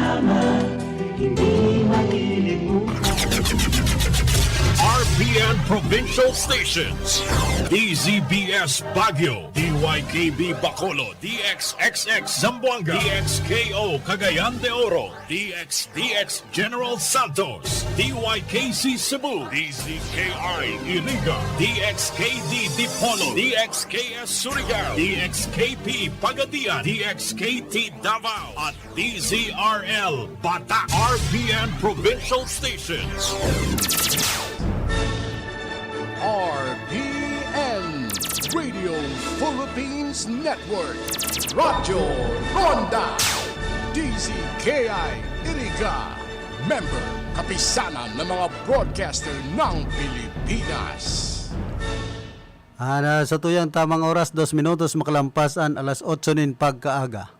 salamat, hindi malilimutan. RPN Provincial Stations, DZBS Baguio, DYKB Bacolod, DXXX Zamboanga, DXKO Cagayan de Oro, DXDX General Santos, DYKC Cebu, DZKI Iriga, DXKD Dipolo, DXKS Surigao, DXKP Pagadian, DXKT Davao, at DZRL Bata. RPN Provincial Stations. RPN Radio Philippines Network, Radyo Ronda, DZKI Iriga, member kapisanan ng mga broadcaster ng Pilipinas. Sa tuyang tamang oras, 2 minutos makalampasan alas 8 nin pagkaaga.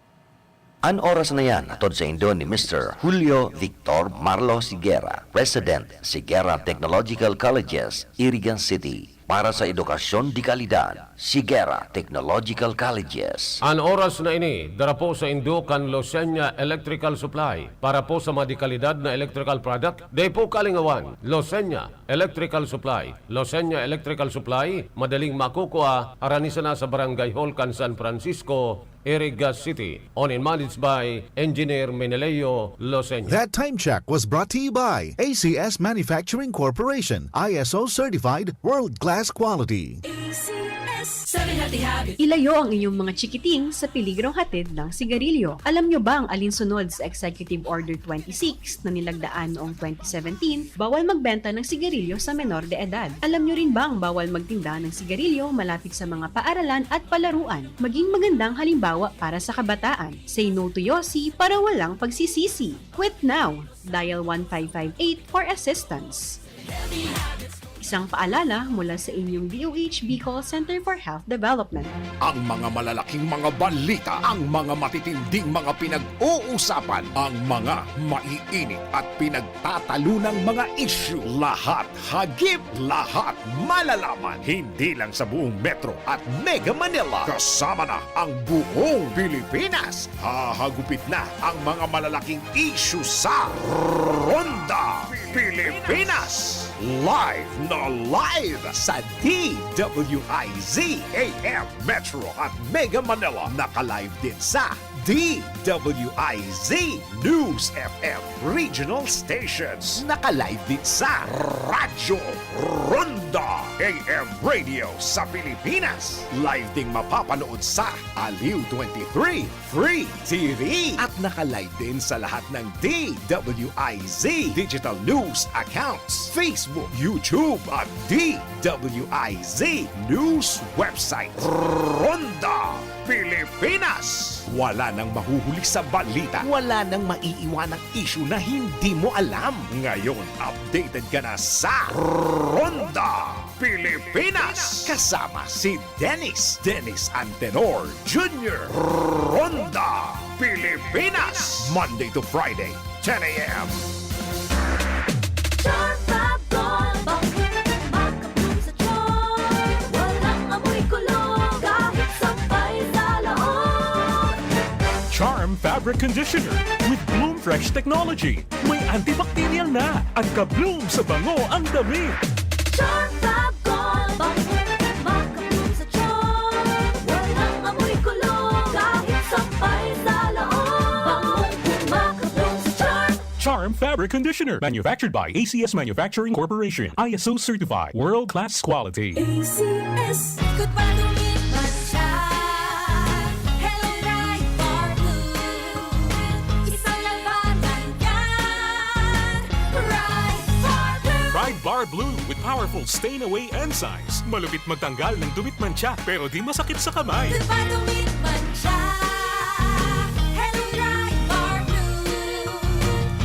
An oras na yan, atod sa Indo ni Mr. Julio Victor Marlo Siguera, President, Siguera Technological Colleges, Irigan City. Para sa edukasyon di kalidad, Siguera Technological Colleges. An oras na ini, dara po sa Indo kan Losenya Electrical Supply. Para po sa madikalidad na electrical product, day po kalingawan, Losenya Electrical Supply. Losenya Electrical Supply, madaling makukuha, aranisa na sa Barangay Hall kan San Francisco, Iriga City. On and managed by Engineer Meneleo Losenya. That time check was brought to you by ACS Manufacturing Corporation, ISO certified, world-class quality. Ilayo ang inyong mga chikiting sa peligrong hatid ng sigarilyo. Alam nyo ba ang alinsunod sa Executive Order 26 na nilagdaan noong 2017, bawal magbenta ng sigarilyo sa menor de edad? Alam nyo rin ba ang bawal magtinda ng sigarilyo malapit sa mga paaralan at palaruan? Maging magandang halimbawa para sa kabataan. Say no to Yossi para walang pagsisisi. Quit now! Dial 1558 for assistance. Isang paalala mula sa inyong DOH Bicol Center for Health Development. Ang mga malalaking mga balita, ang mga matitinding mga pinag-uusapan, ang mga maiinit at pinagtatalunang mga issue. Lahat hagip, lahat malalaman. Hindi lang sa buong Metro at Mega Manila. Kasama na ang buong Pilipinas. Hahagupit na ang mga malalaking issue sa Ronda Pilipinas. Live na live sa DWIZ AM Metro at Mega Manila. Naka-live din sa DWIZ News FM Regional Stations. Naka-live din sa Radyo Ronda AM Radio sa Pilipinas. Live ding mapapanood sa Aliw 23 Free TV. At naka-live din sa lahat ng DWIZ Digital News accounts, Facebook, YouTube at DWIZ News website. Ronda Pilipinas. Wala nang mahuhuli sa balita. Wala nang maiiwanang issue na hindi mo alam. Ngayon, updated ka na sa Ronda Pilipinas. Kasama si Dennis Antenor Jr. Ronda Pilipinas. Monday to Friday, 10 a.m. Charm Fabric Conditioner with Bloom Fresh Technology. May antibacterial na at ka-bloom sa bango ang damit. Charm Fab Gold, makabloom sa charm. Walang amoy kulong, kahit sampay sa loob. Makabloom sa charm. Charm Fabric Conditioner, manufactured by ACS Manufacturing Corporation, ISO certified, world-class quality. ACS, good pa lumipas siya. Hello, Ride Bar Blue. Isang labanan yan. Ride Bar Blue. Ride Bar Blue with powerful stain-away enzymes. Malupit magtanggal ng dumit mancha pero di masakit sa kamay. Good pa lumipas siya. Hello, Ride Bar Blue.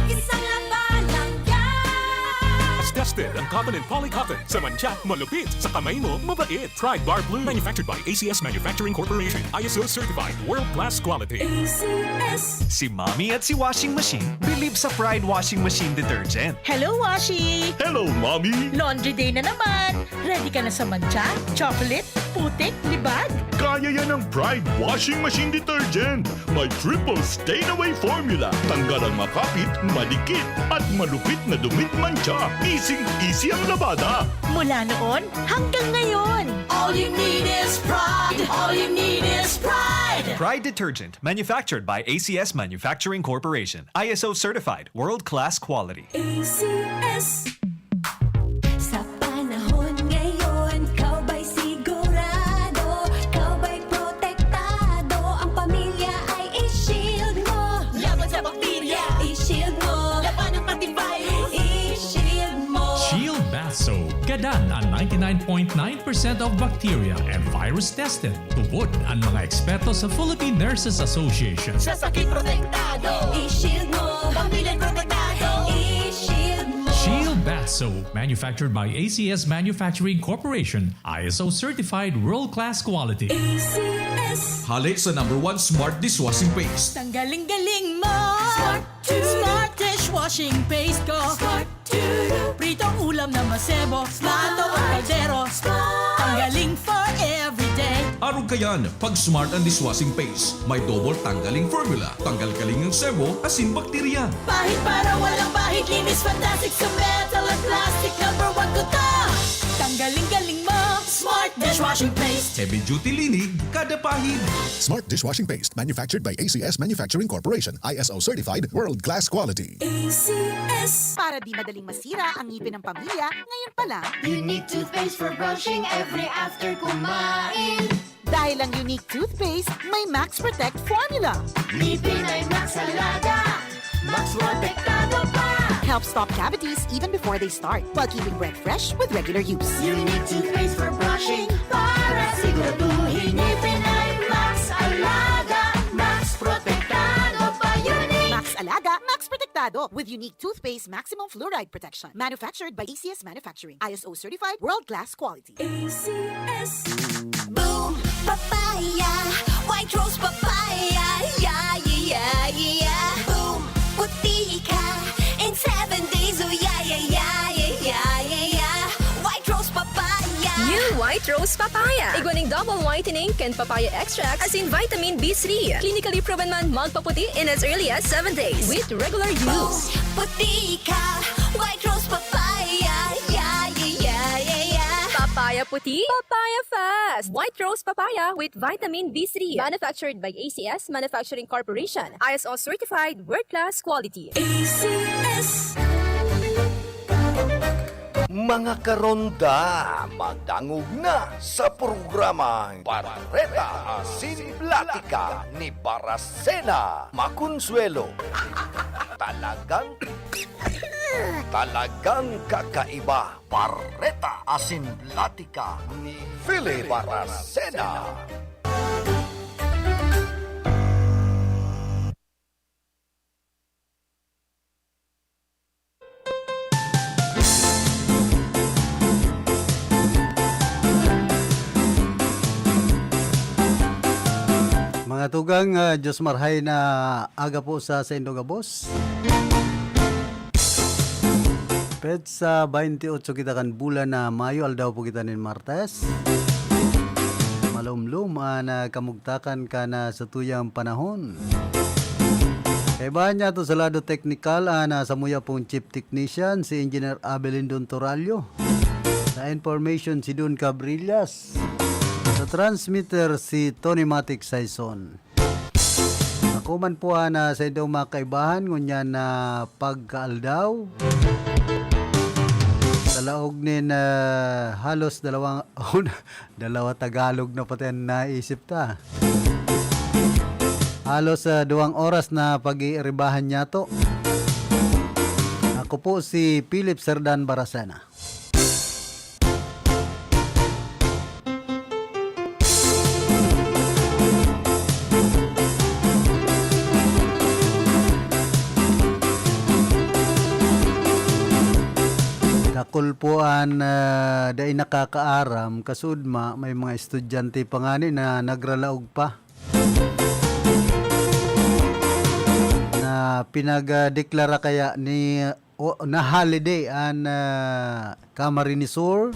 Isang labanan yan. As tested ang cotton and polycotton. Sa mancha, malupit. Sa kamay mo, mabait. Ride Bar Blue, manufactured by ACS Manufacturing Corporation. ISO certified, world-class quality. ACS. Si Mommy at si Washing Machine believe sa Pride Washing Machine Detergent. Hello, Washi! Hello, Mommy! Laundry day na naman! Ready ka na sa mancha, chocolate, putik, libag? Kaya yan ng Pride Washing Machine Detergent. May triple stain-away formula. Tanggal ang makapit, madikit, at malupit na dumit mancha. Easy ang labada. Mula noon hanggang ngayon. All you need is pride. All you need is pride. Pride Detergent, manufactured by ACS Manufacturing Corporation. ISO certified, world-class quality. ACS. Sa panahon ngayon, kau ba'y sigurado? Kau ba'y protektado? Ang pamilya ay i-shield mo. Laban sa bakterya, i-shield mo. Laban ng pati virus, i-shield mo. Shield Bath Soap. Gadan ang 99.9% of bacteria and virus tested. Tubod ang mga eksperto sa Philippine Nurses Association. Sa sakit protektado, i-shield mo. Pamilya protektado, i-shield mo. Shield Bath Soap, manufactured by ACS Manufacturing Corporation, ISO certified world-class quality. ACS. Halik sa #1 Smart Dishwashing Paste. Tanggaling-galing mo. Smart dishwashing paste ko. Pritong ulam na masebo. Plato at kaldero. Tanggaling for everyday. Arog kayan, pag Smart ang Dishwashing Paste, may double tanggaling formula. Tanggal-galing ng sebo, asin bakterya. Pahit para walang bahid. Linis fantastic sa metal at plastic. #1 ko to. Tanggaling-galing mo. Smart dishwashing paste. Heavy duty linig, kada pahid. Smart Dishwashing Paste, manufactured by ACS Manufacturing Corporation. ISO certified, world-class quality. ACS. Para di madaling masira ang ngipin ng pamilya, ngayon pa lang. Unique toothpaste for brushing every after kumain. Dahil ang unique toothpaste, may Max Protect formula. Ngipin ay Max Alaga. Max Protektado pa. Helps stop cavities even before they start, while keeping breath fresh with regular use. Unique toothpaste for brushing para siguraduhin ngipin ay Max Alaga. Max Protektado pa. Unique. Max Alaga, Max Protectado with unique toothpaste maximum fluoride protection. Manufactured by ACS Manufacturing. ISO certified, world-class quality. ACS. Boom, papaya, white rose papaya, yeah, yeah, yeah. Boom, puti ka in 7 days, oh yeah, yeah, yeah, yeah, yeah, yeah. White rose papaya. New White Rose Papaya. Iguaning double whitening and papaya extract as in vitamin B3. Clinically proven man magpaputi in as early as 7 days with regular use. Puti ka, white rose papaya, yeah, yeah, yeah, yeah, yeah. Papaya puti, papaya fast. White Rose Papaya with vitamin B3. Manufactured by ACS Manufacturing Corporation. ISO certified world-class quality. ACS. Mga karonda, magdangog na sa programang Barreta Asin Platica ni Baracena Maconsuelo. Talagang kakaiba. Barreta Asin Platica ni Philly Baracena. Mga tugang, Diyos marhay na aga po sa Indogabos. Pet sa 28 kita kan bulan na Mayo, aldaw po kita ni Martes. Malumlum na kamugtakan ka na sa tuyang panahon. Kaibahan niya to sa lado technical na sa muya pong chief technician si Engineer Abelin Don Toralio. Sa information si Don Cabrillas. Sa transmitter si Tony Matic Saison. Ako man po na sa daw makaibahan ngunya na pagkaaldaw. Sa laog nin halos dalawa Tagalog na pati naisip ta. Halos 2 oras na pag-iiribahan niya to. Ako po si Philip Serdan Baracena. Kulpuan dahil nakakaaram kasudma may mga estudyante pa nga na nagralaog pa na pinagdeklara kaya ni na holiday an Camarines Sur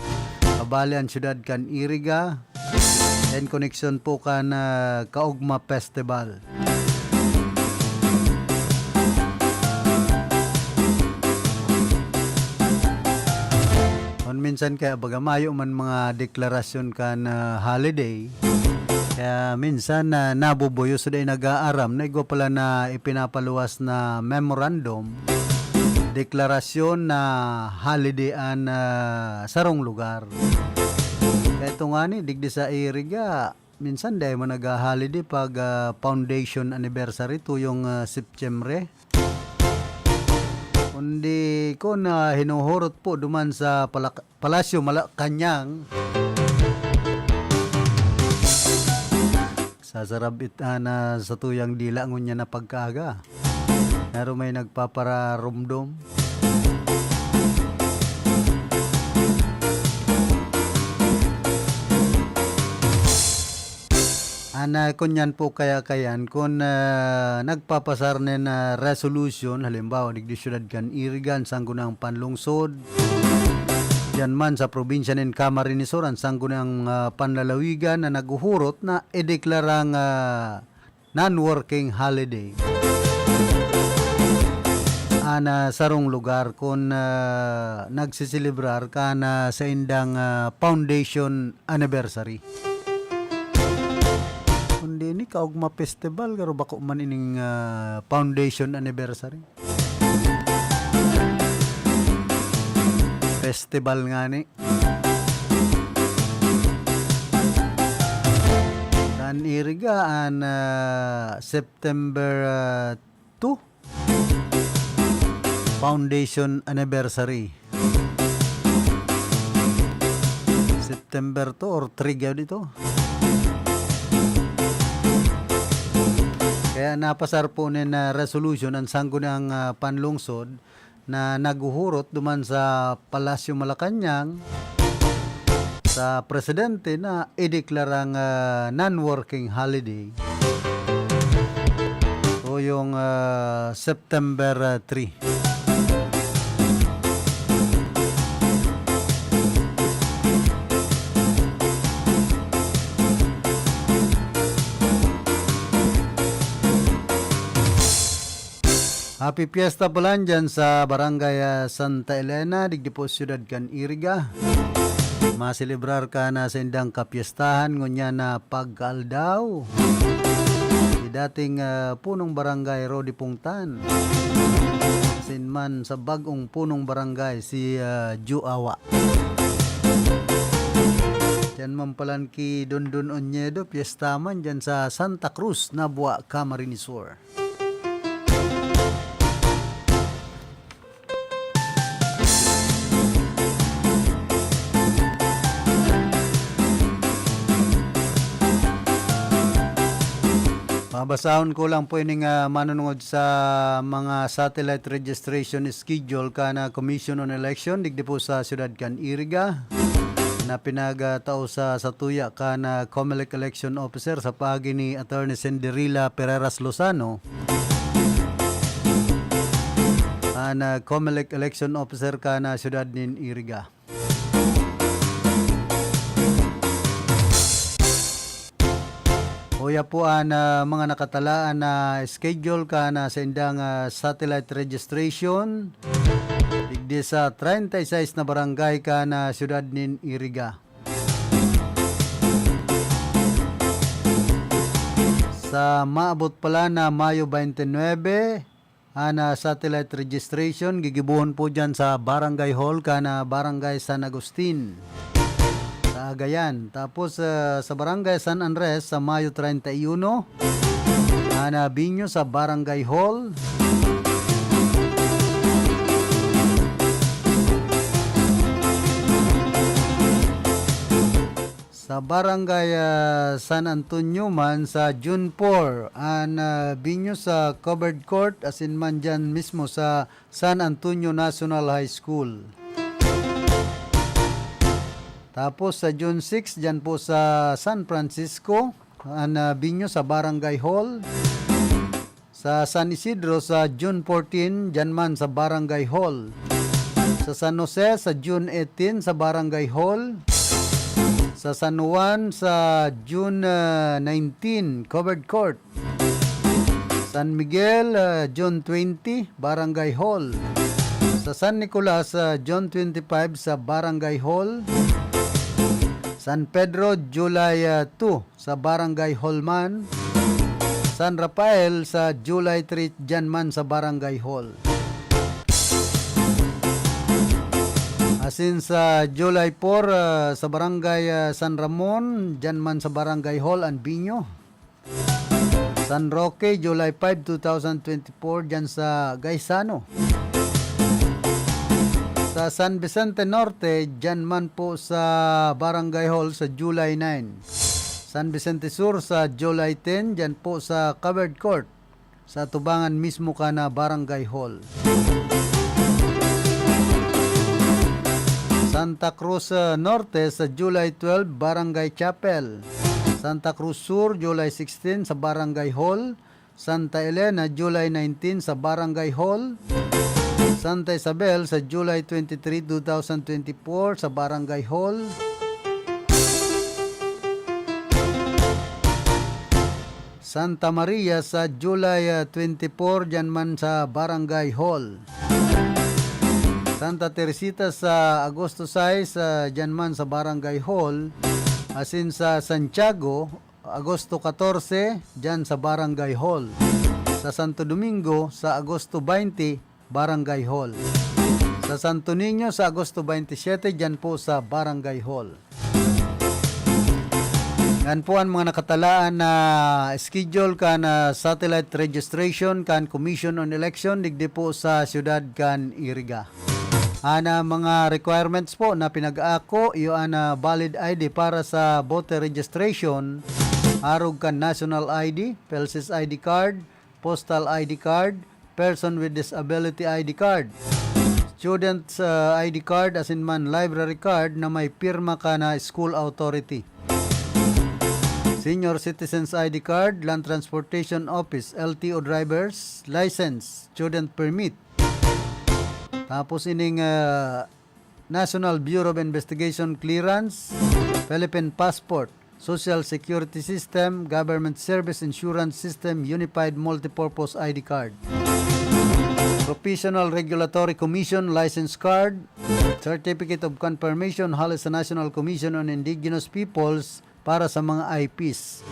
kabali ang syudad kan Iriga in connection po kan Kaugma Festival. Minsan kaya bagamayo man mga deklarasyon kan holiday, kaya minsan nabubuyo sa day nag-aaram na igwa pala na ipinapaluwas na memorandum, deklarasyon na holiday an sarong lugar. Kaya ito nga ni, digdi sa Iriga, minsan dahil mo nag-holiday pag foundation anniversary to yung September. Kundi ko na hinuhurot po duman sa Palasyo Malacanang. Sasarabit na sa tuyang dila ngunya na pagkaga. Naro may nagpapararumdom. Ana kunyan po kaya-kayan kung nagpapasar na resolution, halimbawa digdi syudad kan Irigan sanggunang panlungsod, diyan man sa probinsya ng Camarines Sur ang sanggunang panlalawigan na naguhurot na ideklarang non-working holiday. Ana sarong lugar kung nagsisilibrar ka na sa indang foundation anniversary. Kundi ni Kaugma Festival garo bako man ining foundation anniversary. Festival nga ni. Dan irigaan September 2 foundation anniversary. September 2 or 3 gaw dito. Kaya napasar po na resolution ang sanggunang panlungsod na naguhurot duman sa Palasyo Malacanang sa presidente na ideklarang non-working holiday. So yung September 3. Happy Fiesta po lang dyan sa Barangay Santa Elena, digdi po siyudad kan Iriga. Maselebrar ka na sa indang kapiestahan, ngunya na pagkaldaw. Di dating punong barangay Rodi Pungtan. Sinman sa bagong punong barangay si Juawa. Dyan man palan ki Dondon Onyedo, piesta man dyan sa Santa Cruz, Nabua, Camarines Sur. Mabasahon ko lang po yung manunungod sa mga satellite registration schedule kana Commission on Election digdi po sa siyudad kan Iriga na pinagtao sa tuya kana COMELEC Election Officer sa pagi ni Attorney Cinderella Pereras Lozano. Ana COMELEC Election Officer kana siyudad nin Iriga. Kuya po mga nakatalaan na schedule ka na sa indang satellite registration digdi sa 36 na barangay ka na siyudad nin Iriga. Sa maabot pala na Mayo 29 ana satellite registration gigibuhon po dyan sa Barangay Hall ka na Barangay San Agustin sa Agayan. Tapos sa Barangay San Andres sa Mayo 31, Ana Binyo sa Barangay Hall. Sa Barangay San Antonio man sa June 4, Ana Binyo sa Covered Court asin man dyan mismo sa San Antonio National High School. Tapos sa June 6, dyan po sa San Francisco, Binyo sa Barangay Hall. Sa San Isidro sa June 14, dyan man sa Barangay Hall. Sa San Jose sa June 18 sa Barangay Hall. Sa San Juan sa June 19, covered court. San Miguel, June 20, Barangay Hall. Sa San Nicolas, June 25 sa Barangay Hall. San Pedro, July 2 sa Barangay Hallman. San Rafael sa July 3 dyan man sa Barangay Hall. Asin sa July 4 sa Barangay San Ramon, dyan man sa Barangay Hall and Binyo. San Roque, July 5, 2024, dyan sa Gaisano. Sa San Vicente Norte, dyan man po sa Barangay Hall sa July 9. San Vicente Sur sa July 10, dyan po sa covered court. Sa tubangan mismo ka na Barangay Hall. Santa Cruz Norte sa July 12, Barangay Chapel. Santa Cruz Sur, July 16 sa Barangay Hall. Santa Elena, July 19 sa Barangay Hall. Santa Isabel sa July 23, 2024 sa Barangay Hall. Santa Maria sa July 24 dyan man sa Barangay Hall. Santa Teresita sa Agosto 6 dyan man sa Barangay Hall. Asin sa Santiago, Agosto 14 dyan sa Barangay Hall. Sa Santo Domingo sa Agosto 20 Barangay Hall. Sa Santo Niño sa Agosto 27 dyan po sa Barangay Hall. Yan po ang mga nakatalaan na schedule kan satellite registration kan Commission on Election digdi po sa siyudad kan Iriga. Ana mga requirements po na pinag-ako iyo ana valid ID para sa voter registration, arog kan national ID, PELSIS ID card, postal ID card, person with disability ID card, student's ID card as in man library card na may pirma ka na school authority, senior citizens ID card, land transportation office, LTO driver's license, student permit. Tapos ining National Bureau of Investigation clearance, Philippine passport, Social Security System, Government Service Insurance System, Unified Multipurpose ID card, Professional Regulatory Commission license card, Certificate of Confirmation halos sa National Commission on Indigenous Peoples para sa mga IPs.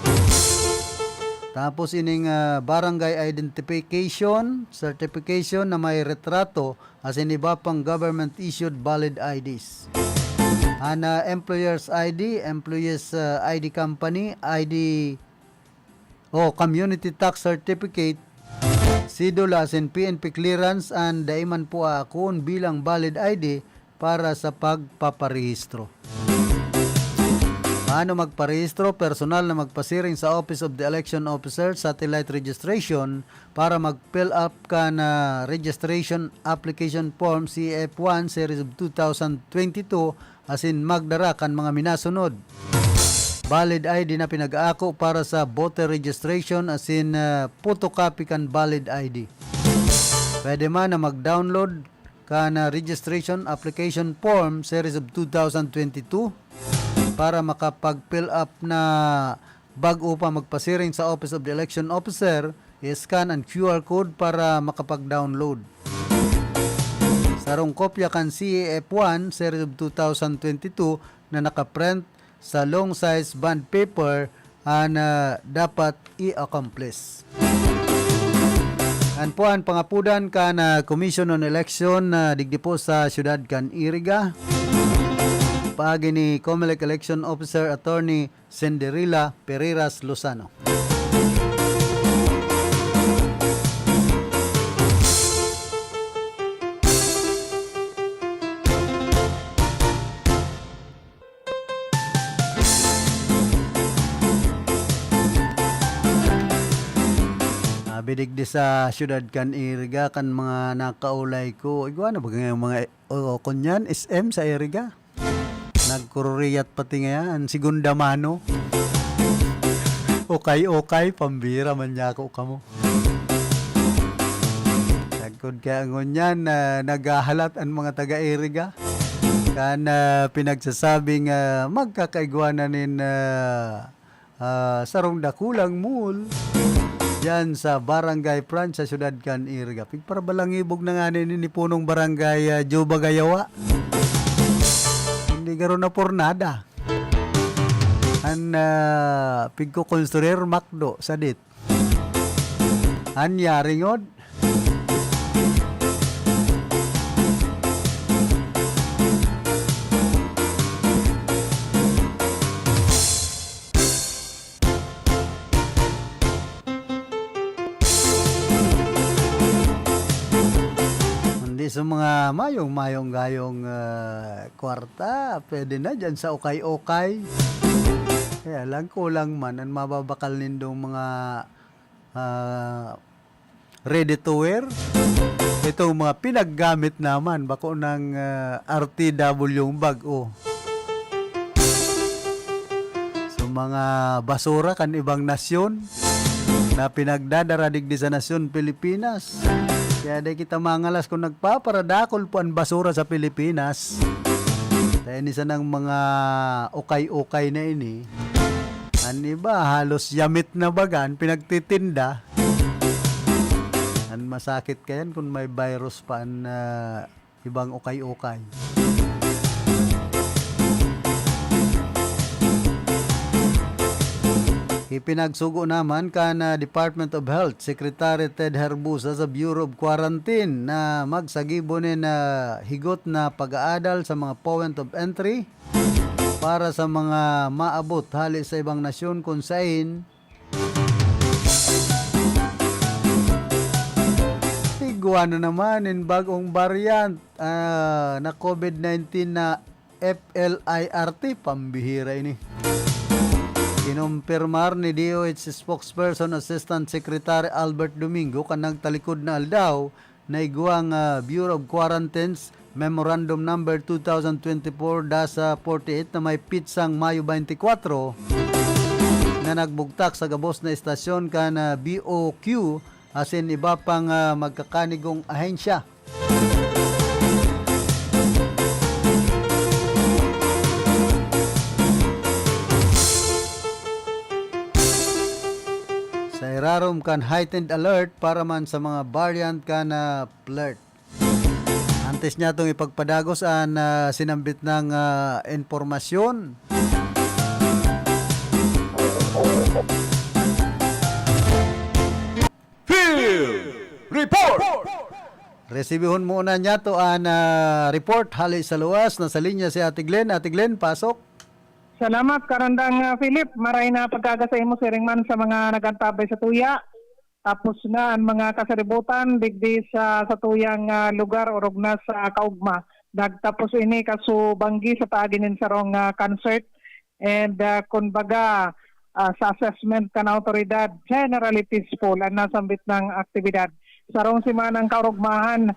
Tapos ining barangay identification certification na may retrato as in iba pang government issued valid IDs. Ana employer's ID, employees ID company, ID community tax certificate, sidula as in PNP clearance and daiman po akon bilang valid ID para sa pagpaparehistro. Paano magparehistro? Personal na magpasiring sa Office of the Election Officer, satellite registration para mag-fill up ka na registration application form CF1 series of 2022 as in magdara kan mga minasunod. Valid ID na pinag-aako para sa voter registration as in photocopy kan valid ID. Pwede man na mag-download ka na registration application form series of 2022 para makapag-fill up na bago pa magpasiring sa Office of the Election Officer, i-scan ang QR code para makapag-download. Sarong kopya kan CAF1 series of 2022 na nakaprint sa long size bond paper na dapat i-accomplish. An po ang pangapudan kan Commission on Election digdi po sa siyudad kan Iriga. Paagi ni COMELEC Election Officer Attorney Cinderella Pereiras Lozano. Bidigdi sa siyudad kan Iriga kan mga nakaulay ko. Igwa na ba mga kunyan SM sa Iriga? Nagkururiyat pati ngayon, segunda mano. Okay, pambira man niya ako kamo. Nagkod kaya ngunyan, naghahalat ang mga taga-Iriga. Kana pinagsasabing magkakaigwanan sarong dakulang mall yan sa Barangay Frans sa Syudad Can Irga. Para balangibog na nga ni punong Barangay Juba Gayawa. Hindi garo na pornada. Pigko konstruir makdo sa dit. Anya ringod. Sa mga mayong gayong kwarta, pwede na dyan sa ukay-ukay. Kaya lang kulang man ang mababakal nindong mga ready to wear. Itong mga pinaggamit naman bako ng RTW yung bag-o. So mga basura kan ibang nasyon na pinagdadaradig di sa nasyon Pilipinas. Kaya di kita mangalas kung nagpaparadakol po ang basura sa Pilipinas. Kaya nisa ng mga ukay-ukay na ini. An iba halos yamit na bagan pinagtitinda. An masakit kayan kung may virus pa ang ibang ukay-ukay. Ipinagsugo naman kana Department of Health Secretary Ted Herbusa sa Bureau of Quarantine na magsagibonin na higot na pag-aadal sa mga point of entry para sa mga maabot hali sa ibang nasyon kung saan tigwa na naman in bagong variant na COVID-19 na FLIRT, pambihira ini. Kinumpirmar ni DOH spokesperson Assistant Secretary Albert Domingo kanang talikod na aldaw na iguang Bureau of Quarantines Memorandum Number 2024-48 na may pitsang Mayo 24 na nagbugtak sa gabos na istasyon kana BOQ asin iba pang magkakanigong ahensya. Irarom kan heightened alert para man sa mga variant kana flirt. Antes niya itong ipagpadagos ang sinambit ng informasyon. Field Report! Resibihon muna niya to ang report hali sa luwas na sa linya si Ate Glenn. Ate Glenn, pasok. Salamat karandang Philip, maray na pagkagasa mo siringman sa mga nagantabay sa tuya. Tapos na ang mga kasaributan digdi sa tuyang lugar orog na sa kaugma. Dagtapos ini kaso banggi sa paaginin sa rong concert and kunbaga sa assessment kan autoridad generally peaceful ang nasambit ng aktibidad. Sa rong simanang kaurugmahan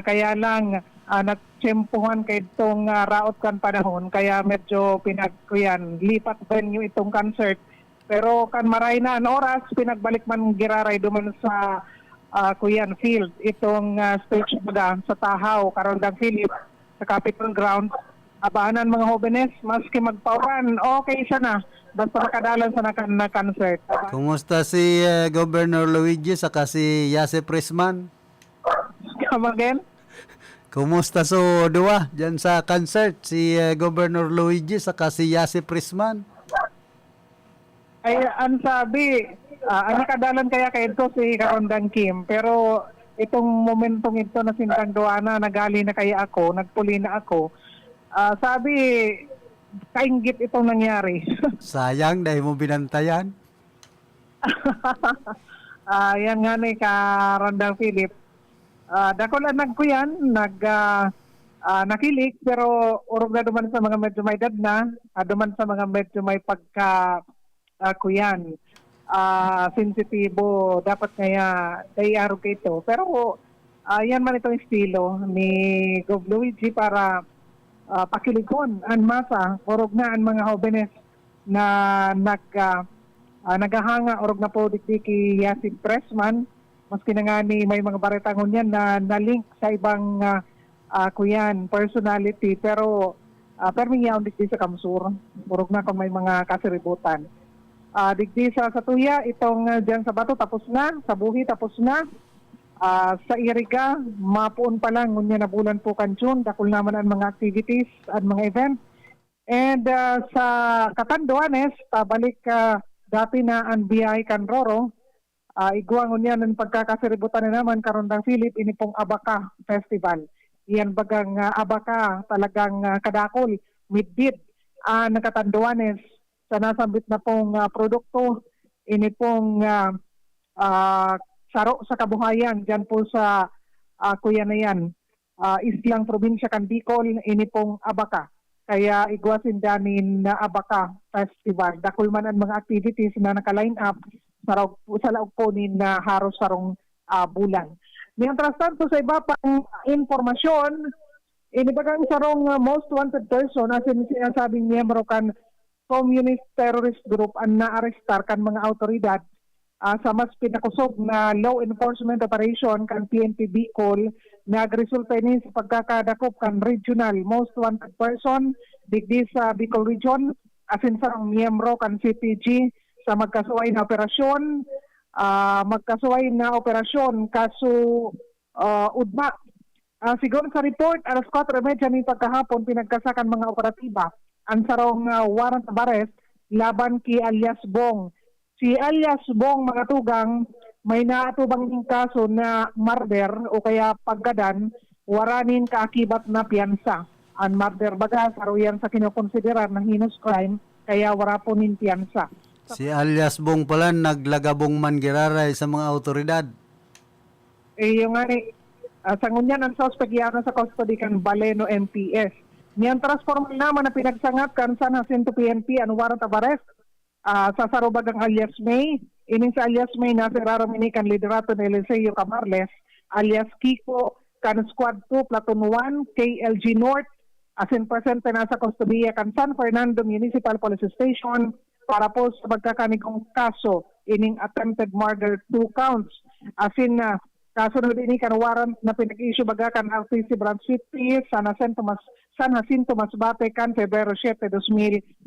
kaya lang nagtsempuhan kay itong raot kan panahon kaya medyo pinagkuyan lipat venue itong concert pero kan maray na ang oras pinagbalik man giraray duman sa kuyan field itong stage baga sa Tahaw karondang Philip sa Capitol Grounds abanan mga jóvenes maski magpauran okay siya na basta makadalan sa na concert. Kumusta si Governor Luigi saka si Yase Prisman? Come again? Kumusta so dua dyan sa concert si Governor Luigi saka si Yase Prisman? Ay ang sabi ang nakadalan kaya kay ito si Karondang Kim pero itong momentong ito na sintang duana nagali na kaya ako nagpuli na ako sabi kainggit itong nangyari. Sayang dahil mo binantayan. Yan nga ni Karondang Philip. Dako lang nagkuyan, nakilik, pero urog na duman sa mga medyo may edad na, duman sa mga medyo may pagka-kuyan. Sensitibo, dapat kaya dayaro ito. Pero yan man itong estilo ni Gov. Luigi para pakilikon ang masa, urog na ang mga jóvenes na naghahanga, urog na po dikdiki Yassin Pressman, maski na nga ni may mga baritangon yan na link sa ibang kuyan personality pero permiyaw digdi sa kamsur burog na kung may mga kasiributan. Digdi sa Tuya itong diyan sa Bato tapos na, sa Buhi tapos na. Sa Iriga mapuon pa lang ngunya na bulan po kan June dakol naman ang mga activities at mga event. And sa Catanduanes balik dati na ang BI Canroro. Iguang niya ng pagkakasiributan na naman karondang Philip ini pong Abaka Festival. Iyan bagang Abaka talagang kadakol, midbit ng Catanduanes sa nasambit na pong produkto. Ini pong saro sa kabuhayan dyan po sa kuya na yan. Islang probinsya kan Bicol, ini pong Abaka. Kaya igwasin danin na Abaka Festival. Dakol man ang mga activities na naka-line up sa laog po ni na haros sarong bulan. Mientras tanto sa iba pang informasyon, inibagang sarong most wanted person as in sinasabing miyembro kan communist terrorist group ang naarestar kan mga autoridad sa mas pinakusog na law enforcement operation kan PNP Bicol nagresulta ini sa pagkakadakop kan regional most wanted person digdi sa Bicol region asin sarong miyembro kan CPG sa magkasuway na operasyon kaso udma. Siguro sa report alas 4:30 ni pagkahapon pinagkasakan mga operatiba ang sarong warrant of arrest laban ki alias Bong. Si alias Bong mga tugang may naatubang ning kaso na murder o kaya paggadan waranin kaakibat na piyansa. Ang murder baga saruyan sa kinokonsiderar ng heinous crime kaya wara po nin piyansa. Si alias Bong pala naglagabong man giraray sa mga autoridad. Yung nga ni, sa ngunyan ang suspect yan sa custody kan Baleno MPS. Niyan transformal naman na pinagsangat kan San Jacinto PNP ang warrant of arrest sa sarubagang alias May. Ining sa alias May na si Raramini kan liderato ni Eliseo Camarles alias Kiko kan Squad 2 Platoon 1 KLG North asin presente na sa kustodiya kan San Fernando Municipal Police Station para po sa pagkakanigong kaso ining attempted murder 2 counts. Asin na kasunod ini kan warrant na pinag-issue baga kan RTC Branch City San Jacinto Masbate kan Febrero 7, 2024.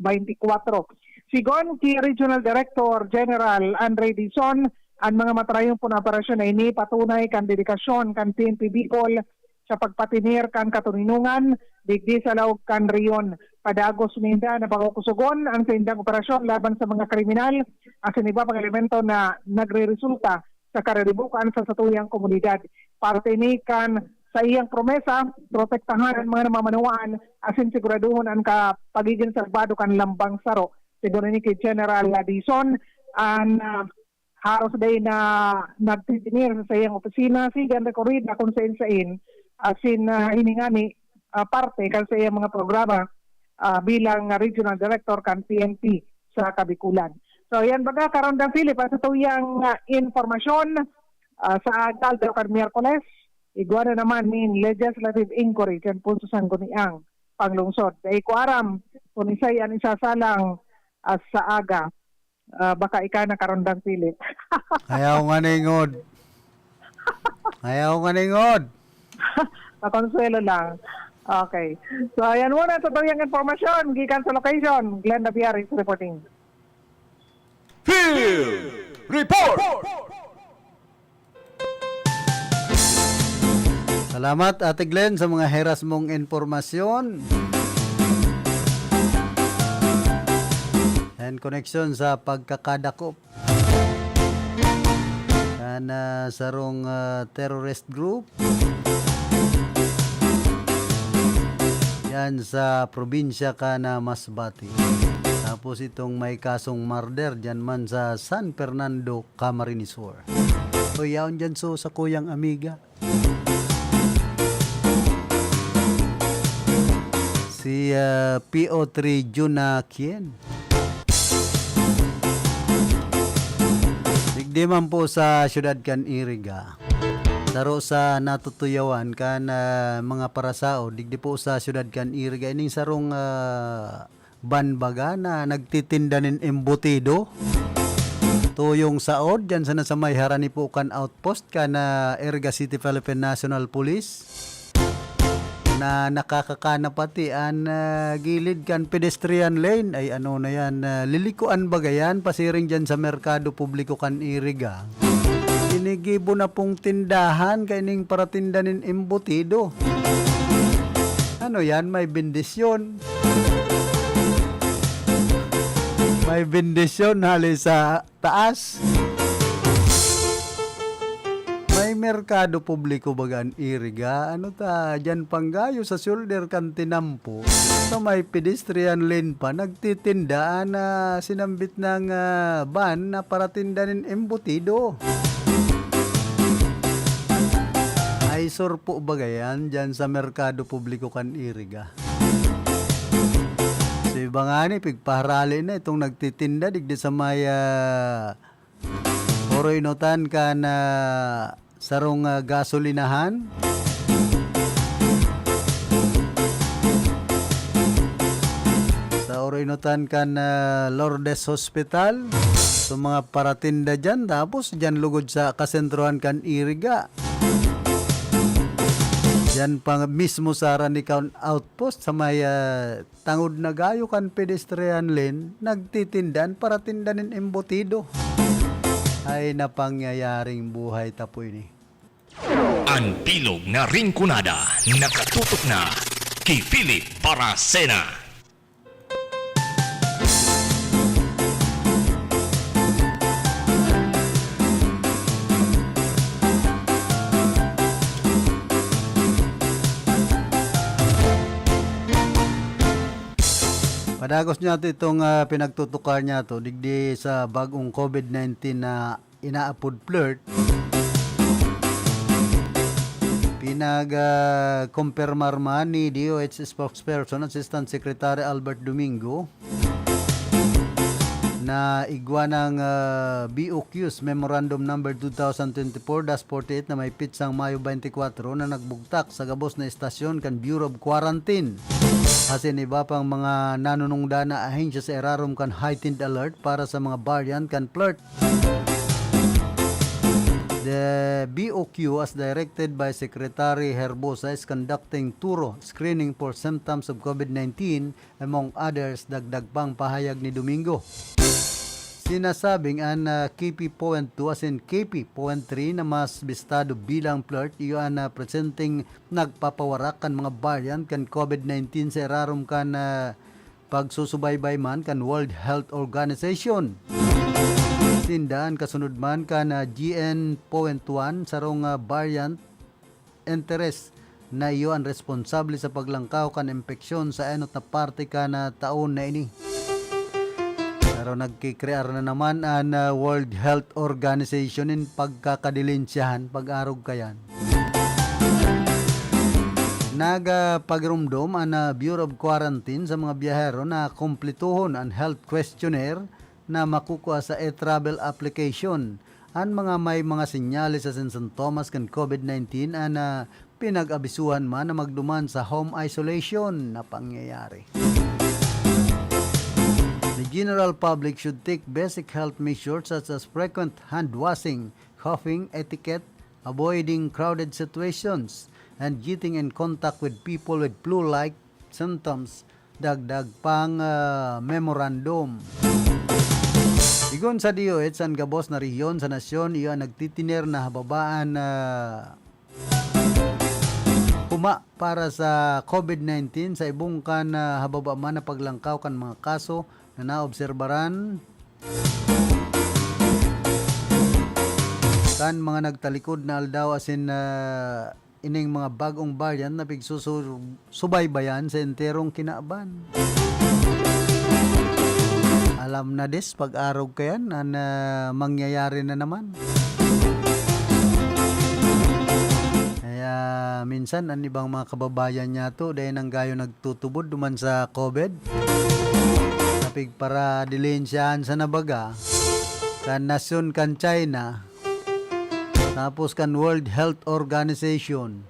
Sigon ki Regional Director General Andre Dizon ang mga matrayong po na operasyon na ini patunay kan dedikasyon kan PNP Bicol sa pagpatinir kan katuninungan digdi sa laog kan riyon padagos minda na pagkukusugon ang sindang operasyon laban sa mga kriminal asin iba pang elemento na nagreresulta sa kareribukan sa satuyang komunidad. Parte ni kan sa iyang promesa protektahan ang mga namamanuan asin siguraduhon ang pagiging salbado kan lambang saro. Siguro ni kay General Dizon ang haros day na nagtitinir sa iyang opisina sigan rekorid na kung sain asin hiningani parte kan sa iyang mga programa bilang Regional Director kan PNP sa Kabikulan. So yan baga karondang Philip sa tuyang informasyon sa Caldo kan Miyerkules igwa na naman ni legislative inquiry kan po sa sangguniang panglungsod. Dahil ko aram kung isa'y ang isasalang sa aga baka ika na karondang Philip. Ayaw nga ningod. Pakonsuelo lang. Okay. So, ayan muna sa tuyang informasyon. Gikan sa location. Glenda Piaris reporting. Field Report! Salamat Ate Glenn sa mga heras mong informasyon. And connection sa pagkakadakop. Sarong terrorist group. Yan sa probinsya ka na Masbate. Tapos itong may kasong murder dyan man sa San Fernando, Camarines Sur. O yaon dyan sa kuyang amiga. Si PO3 Juna Kien. Digdi man po sa syudad kan Iriga. Saro sa natutuyawan kan mga parasao digdi po sa syudad kan Iriga ining sarong banbaga na nagtitinda nin embutido tuyong saod dyan sa nasamay harani po kan outpost kan Iriga City Philippine National Police na nakakakana pati an gilid kan pedestrian lane ay ano na yan, lilikuan bagayan pasiring dyan sa merkado publiko kan iriga. Inigibo na pong tindahan kaining para tindanin embutido. Ano yan, may bendisyon. May bendisyon hali sa taas. May merkado publiko bagaan iriga. Ano ta, dyan panggayo sa shoulder kan tinampo. So may pedestrian lane pa. Nagtitindaan na sinambit ng van na para tindanin embutido. Ay surpo bagayan dyan sa merkado publiko kan iriga. So iba nga ni, pigpaharali na itong nagtitinda digdi sa may oroinotan ka na sarong gasolinahan. Sa oroinotan ka na Lourdes Hospital. So mga paratinda dyan, tapos dyan lugod sa kasentrohan kan iriga. Dyan pa mismo sa Ranikon Outpost sa may tangod na gayo kan pedestrian lane, nagtitindan para tindanin embutido. Ay napangyayaring buhay tapoy ni. Ang bilog na ringkunada nakatutok na kay Philip Baracena. Padagos niya ito itong pinagtutukar niya to digdi sa bagong COVID-19 na inaapod flirt. Pinag-kumpirmar man ni DOH spokesperson Assistant Secretary Albert Domingo na igwa ng BOQ's Memorandum Number 2024-48 na may pitsang Mayo 24 na nagbugtak sa gabos na estasyon kan Bureau of Quarantine. Asin iba pang mga nanunungda na ahensya sa erarom kan heightened alert para sa mga variant kan flirt. The BOQ, as directed by Secretary Herbosa, is conducting thorough screening for symptoms of COVID-19, among others, dagdag pang pahayag ni Domingo. Sinasabing ang KP.2 as in KP.3 na mas bistado bilang flirt, iyon presenting nagpapawarak kan mga variant kan COVID-19 sa erarom kan pagsusubaybay man kan World Health Organization. Sindaan kasunod man kan GN.1 sarong variant interest na iyon responsable sa paglangkaw kan impeksyon sa enot na parte kan taon na ini. Pero nagkikrear na naman ang World Health Organization in pagkakadilinsyahan pag-arog kayan. Nagpagrumdom ang Bureau of Quarantine sa mga biyahero na kumplituhon ang health questionnaire na makukuha sa e-travel application. Ang may mga sinyalis sa sintomas kan COVID-19 ang pinag-abisuhan man na magduman sa home isolation na pangyayari. The general public should take basic health measures such as frequent hand washing, coughing etiquette, avoiding crowded situations, and getting in contact with people with flu-like symptoms. Dagdag pang memorandum. Igon sa DOH, ang gabos na rehiyon sa nasyon, iyon nagtitiner na hababaan huma para sa COVID-19 sa ibong kan hababa man na paglangkaw kan mga kaso na naobserbaran kan mga nagtalikod na aldaw asin ining mga bagong variant na pigsusubaybayan sa enterong kinaaban. Alam na des pag-arog kayan na mangyayari na naman. Kaya minsan ang ibang mga kababayan niya to dahil nang gayo nagtutubod duman sa COVID. Kapig para dilensyahan sa nabaga kan nasyon kan China tapos kan World Health Organization.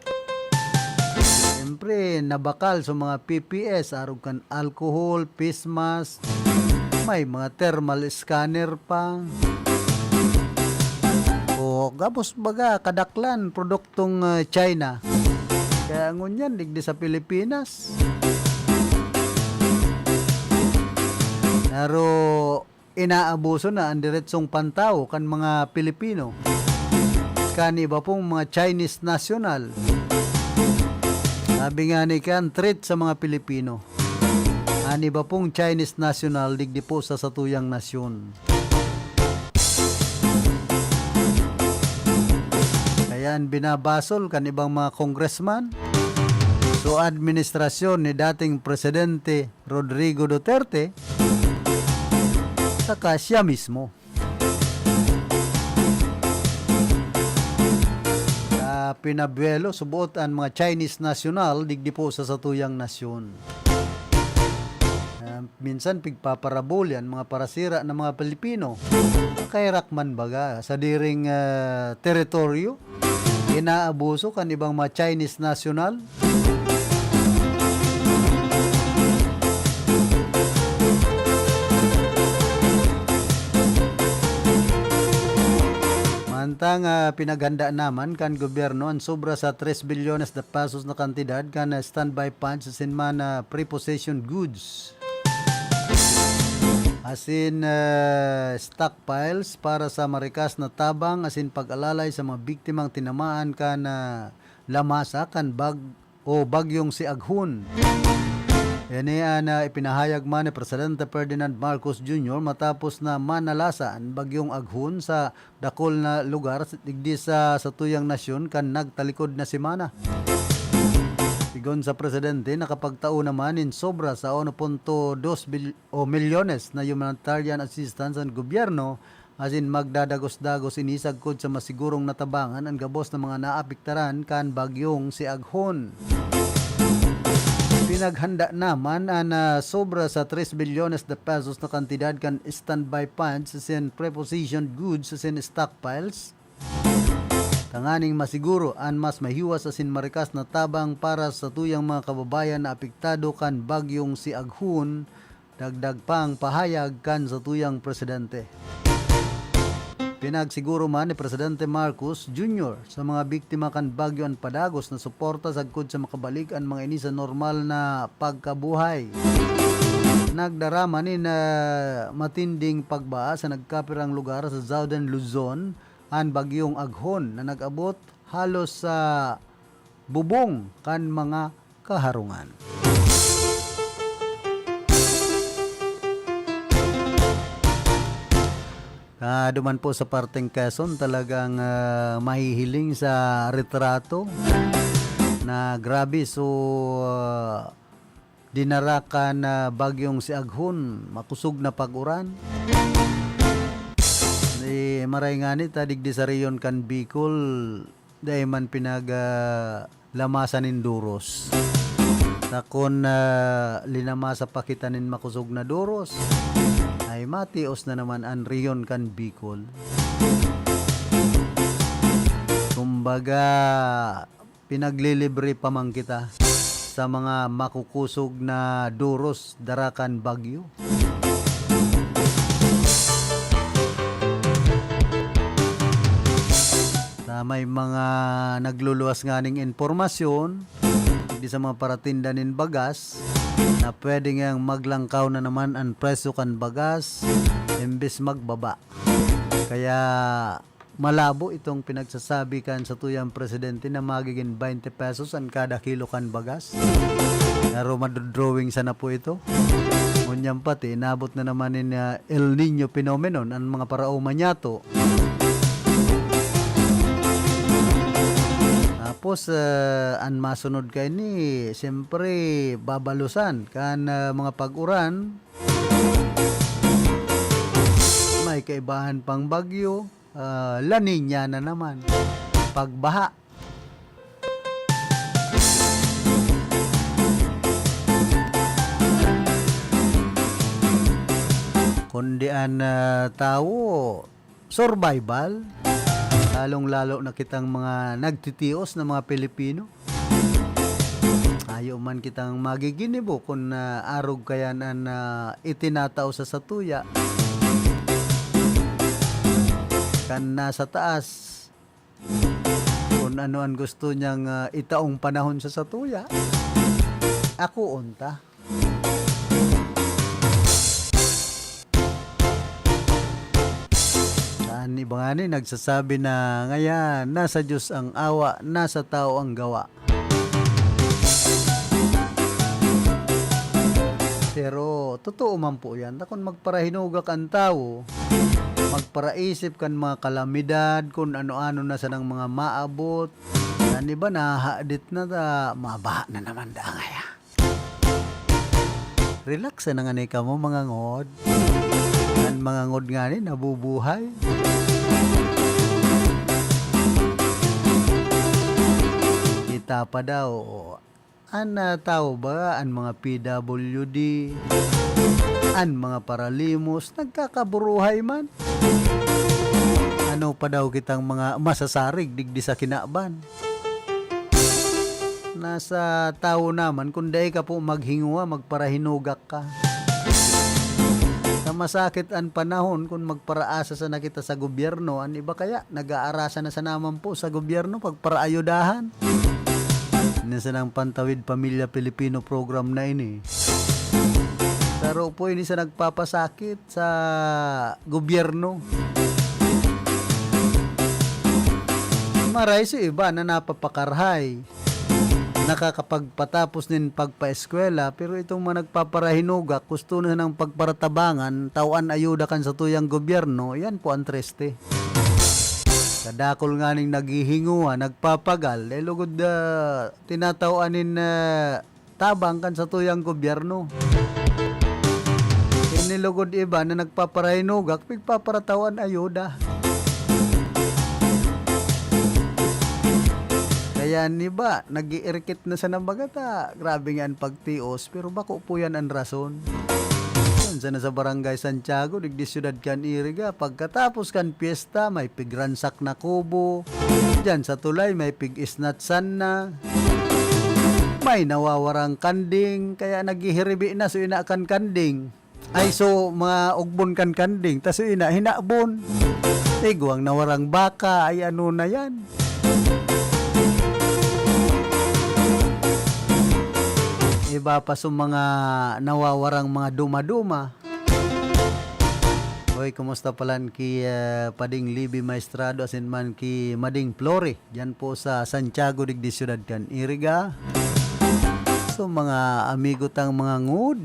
Siyempre nabakal sa mga PPS arog kan alcohol, face mask, may mga thermal scanner pa. O gabos baga kadaklan produktong China Kaya ngunyan, digdi sa Pilipinas. Pero inaabuso na ang diretsong pantao kan mga Pilipino. Kan iba pong mga Chinese national. Sabi nga ni kan, treat sa mga Pilipino. Ang iba pong Chinese national, digdi po sa satuyang nasyon. Kaya binabasol kan ibang mga congressman. So administrasyon ni dating Presidente Rodrigo Duterte, saka siya mismo. Pinabuelo, subuot ang mga Chinese national, digdi po sa satuyang nasyon. Minsan pigpaparabol yan, mga parasira ng mga Pilipino. Kay Rakman baga, sa diring teritoryo, inaabuso kan ibang mga Chinese national. Mantang pinaghanda naman kan gobyerno ang sobra sa 3 bilyones na pesos na kantidad kan standby funds sa sinmana prepossession goods. Asin stockpiles para sa marikas na tabang, asin pag-alalay sa mga biktimang tinamaan kan lamasa kan bagyong si Aghon. Yan na ipinahayag man ni Presidente Ferdinand Marcos Jr. matapos na manalasa ang bagyong Aghon sa dakol na lugar digdi sa satuyang nasyon kan nagtalikod na semana. Sigon sa Presidente, nakapagtao naman in sobra sa 1.2 milyones na humanitarian assistance ang gobyerno, asin magdadagos-dagos inisagkod sa masigurong natabangan ang gabos ng mga naapektaran kan bagyong si Aghon. Pinaghanda naman ang sobra sa 3 bilyones na pesos na kantidad kan standby funds sa preposition goods sa stockpiles. Tanganing masiguro ang mas mahiwas sa marikas na tabang para sa tuyang mga kababayan na apektado kan bagyong si Aghon, dagdag pang pahayag kan sa tuyang Presidente. Pinagsiguro man ni Presidente Marcos Jr. sa mga biktima kan bagyo ang padagos na suporta sagkod sa makabalik ang mga ini sa normal na pagkabuhay. Nagdarama ni na matinding pagbaa sa nagkapirang lugar sa Southern Luzon ang bagyong Aghon na nag-abot halos sa bubong kan mga kaharungan. Duman po sa parteng Quezon, talagang mahihiling sa retrato na grabe. So, dinarakan na bagyong si Aghon, makusog na pag-uran. Maray nga ni, tadigdi sa riyon kan Bicol, dahil man lamasan in duros. Takon linamasa pakitanin makusog na duros, ay matios na naman ang riyon kan Bicol. Kumbaga, pinaglilibre pa man kita sa mga makukusog na duros darakan bagyo. Sa may mga nagluluwas nga ning informasyon, di sa mga paratindanin bagas, na pwede ngang maglangkaw na naman ang presyo kan bagas imbes magbaba. Kaya malabo itong pinagsasabi kan sa tuyang Presidente na magiging 20 pesos ang kada kilo kan bagas. Pero madodrawing sana po ito. Ngunyang pati, nabot na naman in El Nino phenomenon ang mga parao manyato. Tapos, ang masunod kay ni, siyempre, babalusan kan mga pag-uran. May kaibahan pang bagyo. La Niña na naman. Pagbaha. Kundi ang tao, survival. Lalong-lalo na kitang mga nagtitios na mga Pilipino. Ayaw man kitang magiginibo kung arog kaya na itinatao sa satuya. Kan nasa taas, kung kung ano ang gusto niyang itaong panahon sa satuya. Ako unta. Saan iba nga ni nagsasabi na ngayon, nasa Diyos ang awa, nasa tao ang gawa. Pero totoo man po yan. Kung magparahinugak ang tao, magparaisip kan mga kalamidad, kung ano-ano na sa ng mga maabot, yan iba nahahadit na mabaha na naman da ngaya. Relax na nga ni ka mo mga ngod. Yan mga ngod nga ni nabubuhay. Kita pa daw, tao ba ang mga PWD, ang mga paralimos, nagkakaburuhay man. Ano pa daw kitang mga masasarig digdi sa kinaban. Nasa tao naman, kung dahi ka po maghinguha, magparahinugak ka. Sa masakit ang panahon, kung magparaasa sa nakita sa gobyerno, ang iba kaya, nag-aarasa na sa naman po sa gobyerno, pagparaayudahan. Nasa ng Pantawid Pamilya Pilipino program na ini. Pero po ini sa nagpapasakit sa gobyerno. Maray si iba na napapakarhay. Nakakapagpatapos din pagpa-eskwela, pero itong mga nagpaparahinugak, gusto na ng pagparatabangan, tawan ayuda kan sa tuyang gobyerno, yan po ang treste. Kadakol nga ning naghihinguha, nagpapagal, lugod tinatawanin tabang kan sa tuyang gobyerno. Inilugod iba na nagpaparahinugak, pigpaparatawan ayuda. Kaya niba, nag-iirkit na sa nambagata. Grabe nga ang pagtios, pero bako po yan ang rason. Sa nasa barangay Santiago, digdi siyudad kan Iriga, pagkatapos kan piyesta, may pigransak na kubo. Diyan sa tulay, may pig-isnatsan na. May nawawarang kanding, kaya naghihiribi na so ina kan kanding. Ay so, mga ugbon kan kanding, tas so ina hinabon. Tigwang nawarang baka, ay ano na yan. Iba pa sa mga nawawarang mga duma-duma. Hoy, kumusta palan ki Pading Libby Maestrado asin man ki Mading Flore. Diyan po sa Santiago digdi siyudad kan Iriga. So mga amigo tang mga ngud.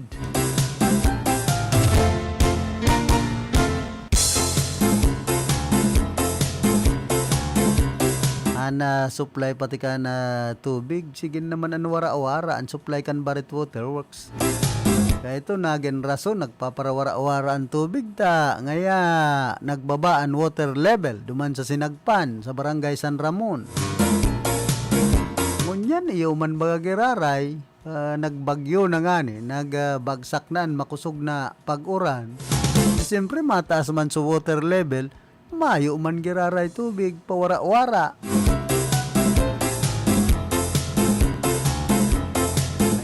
Ana supply pati ka na tubig, sige naman ang wara-wara ang supply kan Barit Water Works. Kaya ito naging rason, nagpaparawara-wara ang tubig ta. Ngaya nagbaba ang water level duman sa Sinagpan sa Barangay San Ramon. Ngunyan iyo man bagagiraray, nagbagyo na nga ni, nagbagsak na makusog na pag-uran. Siyempre mataas man sa water level, mayo man giraray tubig, pawara-wara.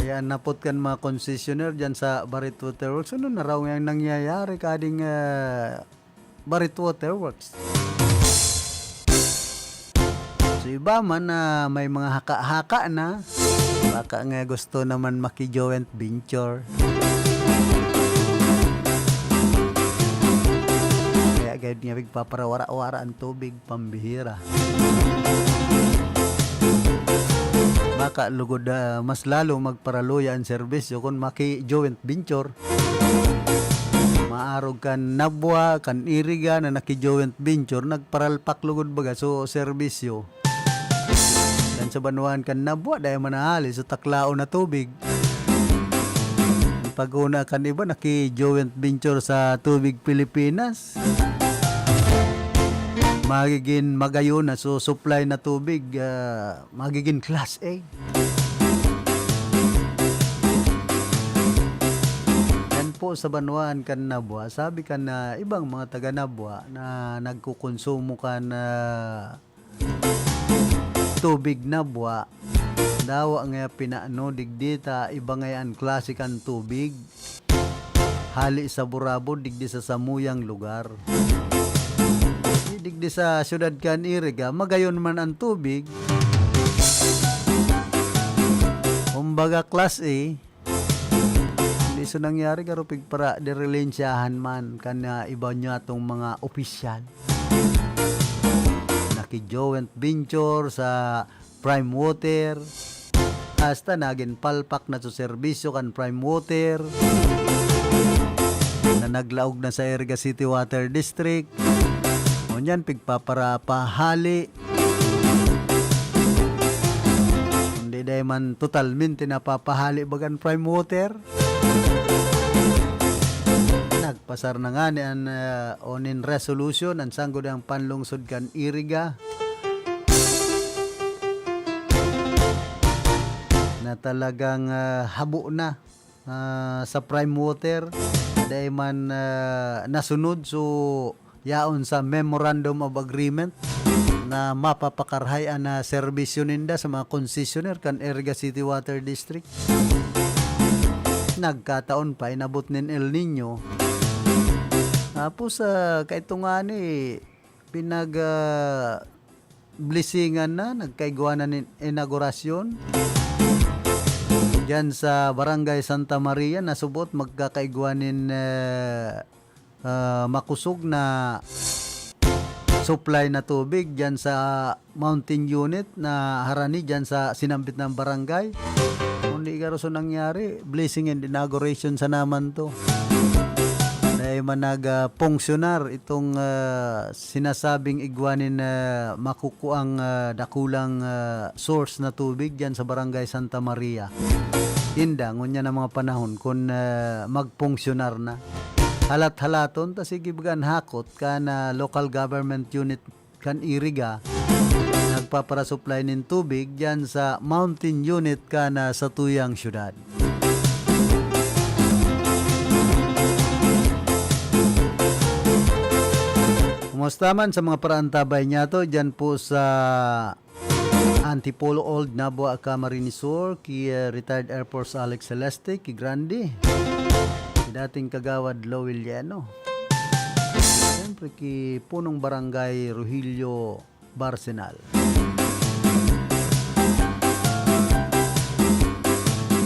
Kaya napot kan mga concessionaire dyan sa Barit Water Works. Ano na raw yung nangyayari kading Barit Water Works? So iba man na may mga haka-haka na, baka nga gusto naman maki-joint venture. Kaya niya pagpaparawara-wara ang tubig, pambihira. Baka lugod mas lalo magparaluya ang serbisyo kung maki-joint venture. Maarog kan Nabwa, kan Iriga na naki-joint venture, nagparalpak lugod baga so serbisyo. Dan sa Banuan kan Nabwa, dahil manahali so taklao na tubig. Pag-una kan iba, naki-joint venture sa Tubig Pilipinas. Magiging magayon na so supply na tubig magiging class A. Yan po sa Banuan kan Nabwa, sabi kan na ibang mga taga Nabwa na nagkukonsumo kan tubig Nabwa, dawa nga pinaano digdita iba ngayon klase kan tubig. Hali sa Burabo digdi sa samuyang lugar. Digdi sa syudad kan Iriga, magayon man ang tubig. Kumbaga class A, hindi so nangyari karo pigpara direlensyahan man kana iba niya tong mga opisyal. Naki-joint venture sa Prime Water, hasta naging palpak na sa serbisyo kan Prime Water, na naglaog na sa Iriga City Water District. Ngunyan, pigpapara pahali. Hindi dahil man totalmente napapahali bagan Prime Water. Nagpasar na nga ni ang onin resolution ang sanggol ang panlungsod kan Iriga na talagang habo na sa Prime Water. Dahil man nasunod so yaon sa Memorandum of Agreement na mapapakarhayan na serbisyo ninda sa mga concessionaire kan Iriga City Water District. Nagkataon pa inabot nin El Nino. Tapos kaito nga ni pinag blessingan na nagkaigwa na nin inaugurasyon diyan sa Barangay Santa Maria. Nasubot magkakaigwa nin makusog na supply na tubig dyan sa mountain unit na harani dyan sa sinambit ng barangay. Hindi ka so nangyari, blessing and inauguration sa naman to. Dahil manag-pungsyonar itong sinasabing igwanin na makukuang dakulang source na tubig dyan sa Barangay Santa Maria. Inda, ngunya na mga panahon kung magpungsyonar na. Halat-halaton, ta sige bagan hakot ka na local government unit kan Iriga nagpaparasupply ng tubig dyan sa mountain unit ka na sa tuyang syudad. Kumusta man sa mga paraantabay niya to dyan po sa Antipolo Old Nabua Camarinesor ki retired Air Force Alex Celeste ki Grande. Dating kagawad Lowell Llano. Siyempre ki punong barangay Rogelio Barsenal.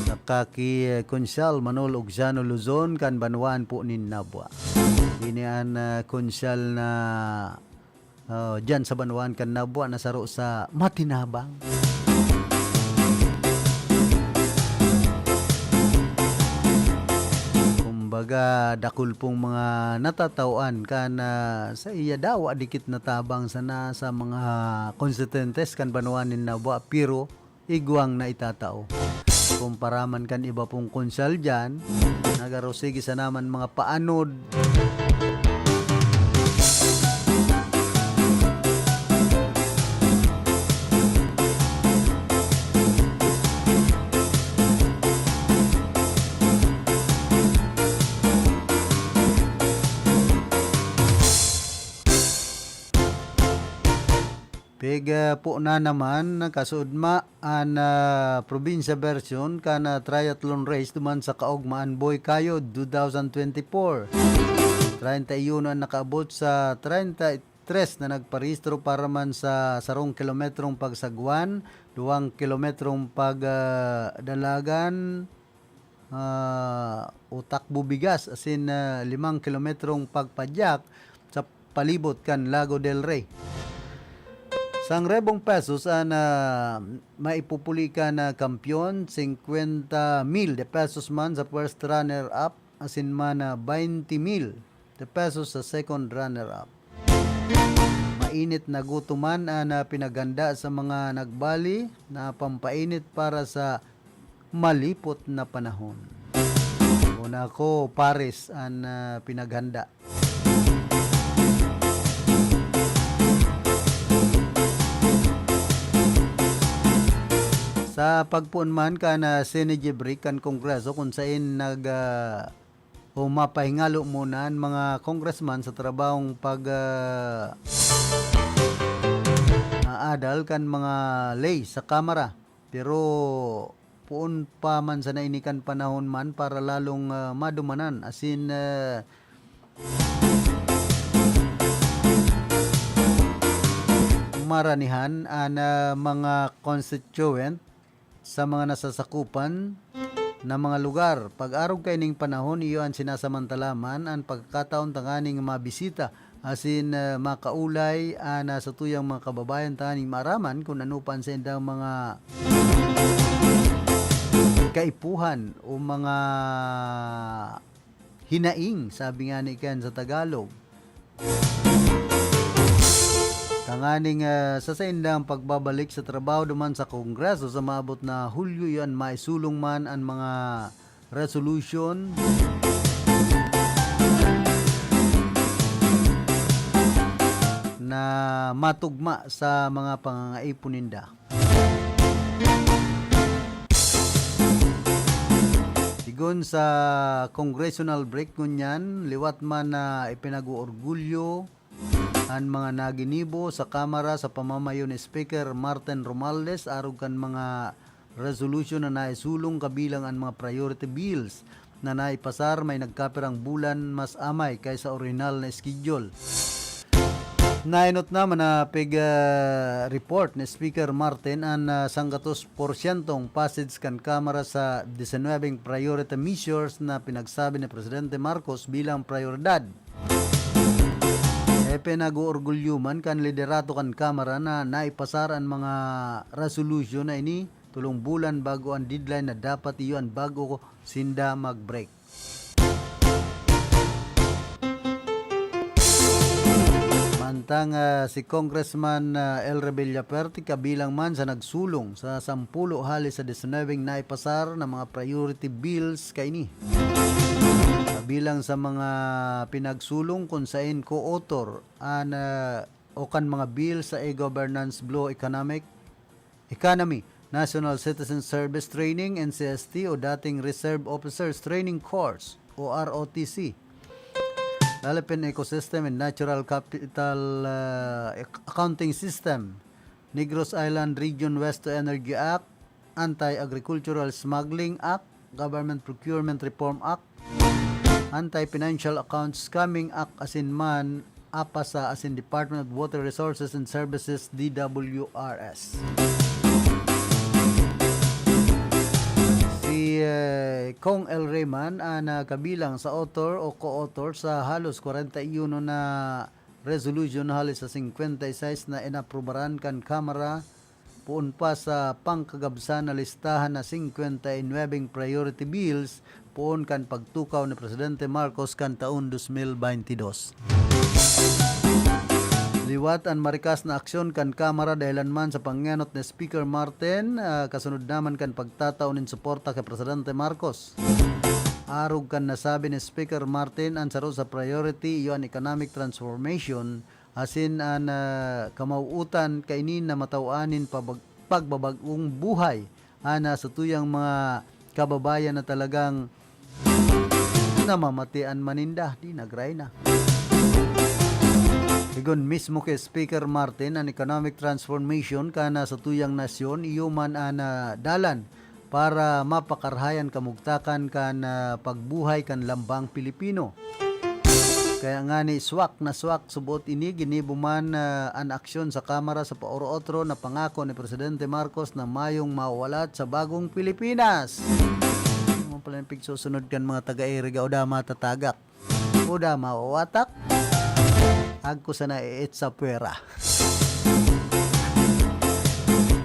Saka ki Konsyal Manol Ogjano Luzon kan Banwaan po nin Nabua. Inian konsyal na dyan sa Banwaan kan Nabua nasaro sa Matinabang. Baga dakul pong mga natatauan kan sa iya dawa dikit na tabang sana sa mga konstituentes kan Banwanin Nabua pero igwang na itatao. Kumparaman kan iba pong konsyal dyan, nagarosigi sa naman mga paanod. Pega po na naman kasudma an probinsya version kana triathlon race duman sa kaugmaan Boy Kayod 2024. 31 ang nakaabot sa 33 na nagparehistro para man sa 2 kilometrong pagsagwan, 2 kilometrong pagdalagan, utakbo bigas asin 5 kilometrong pagpadyak sa palibot kan Lago del Rey. Sang rebong pesos na maipupuli ka na kampyon, 50,000 de pesos man sa first runner-up, asin man 20,000 de pesos sa second runner-up. Mainit na gutuman na pinaganda sa mga nagbali na pampainit para sa malipot na panahon. Una ko, Paris ang pinaghanda. Sa pagpuon man ka na Senegibri kan Kongreso kung saan mapahingalo muna ang mga congressman sa trabahong adal kan mga lay sa Kamara. Pero puon pa man sa nainikan panahon man para lalong madumanan asin maranihan na mga constituent sa mga nasasakupan na mga lugar. Pag-arog kay ning panahon, iyo ang sinasamantalaman ang pagkataon tanganing mabisita asin makaulay sa tuyang mga kababayan taning maraman kung ano pa sa indang mga kaipuhan o mga hinaing, sabi nga ni Ken sa Tagalog. Tanganing sa indang pagbabalik sa trabaho duman sa Kongreso sa maabot na Hulyo yan maisulong man ang mga resolution na matugma sa mga pangangaipo ninda. Sigon sa congressional break ngunyan, liwat man na ipinag-uorgulyo ang mga naginibo sa Kamara sa pamamayo ni Speaker Martin Romualdez arog kan mga resolution na naisulong kabilang ang mga priority bills na naipasar may nagkapirang bulan mas amay kaysa original na schedule. Nainot naman na report ni Speaker Martin ang sanggatos porsyentong passage kan Kamara sa 19 priority measures na pinagsabi ni Presidente Marcos bilang prioridad. Pinag-uorgulyuman kan liderato kan Kamara na naipasar ang mga resolution na ini tulong bulan bago ang deadline na dapat iyon bago sinda mag-break. Mantang si Congressman El Rebella-Perti kabilang man sa nagsulong sa 10 halis sa 19 naipasar na mga priority bills kay ni. Bilang sa mga pinagsulong kung saan co-author o kan mga bill sa e-governance Blue Economy, National Citizen Service Training, NCST o dating Reserve Officers Training Course o ROTC. Philippine Ecosystem and Natural Capital Accounting System, Negros Island Region West to Energy Act, Anti-Agricultural Smuggling Act, Government Procurement Reform Act, Anti-Financial Accounts Scamming Act asin man APASA asin Department of Water Resources and Services DWRS. Si Kong El Reyman na kabilang sa author o co-author sa halos 41 na resolution halos sa 56 na inaprubaran kan Kamara puun pa sa pangkagabsan na listahan na 59 priority bills puun kan pagtukaw ni Presidente Marcos kan taon 2022. Liwat ang marikas na aksyon kan Kamara dahilan man sa pangyanot ni Speaker Martin kasunod naman kan pagtataw nin suporta kay Presidente Marcos. Arog kan nasabi ni Speaker Martin ang saro sa priority iyo ang economic transformation asin ang kamauutan kainin na matawanin pagbabagong buhay sa tuyang mga kababayan na talagang namamatian maninda di nagray na. Sigon mismo kay Speaker Martin ang economic transformation kana sa tuyang nasyon iyo man dalan para mapakarhayan kamugtakan kan pagbuhay kan lambang Pilipino. Kaya nga ni swak subot ini ginibuman ang aksyon sa Kamara sa paoro-otro na pangako ni Presidente Marcos na mayong mawalat sa bagong Pilipinas. Mo pala pig susunod kan mga taga-iriga o da matatagak. O da mawawatak. Agko sana iit sa puwera.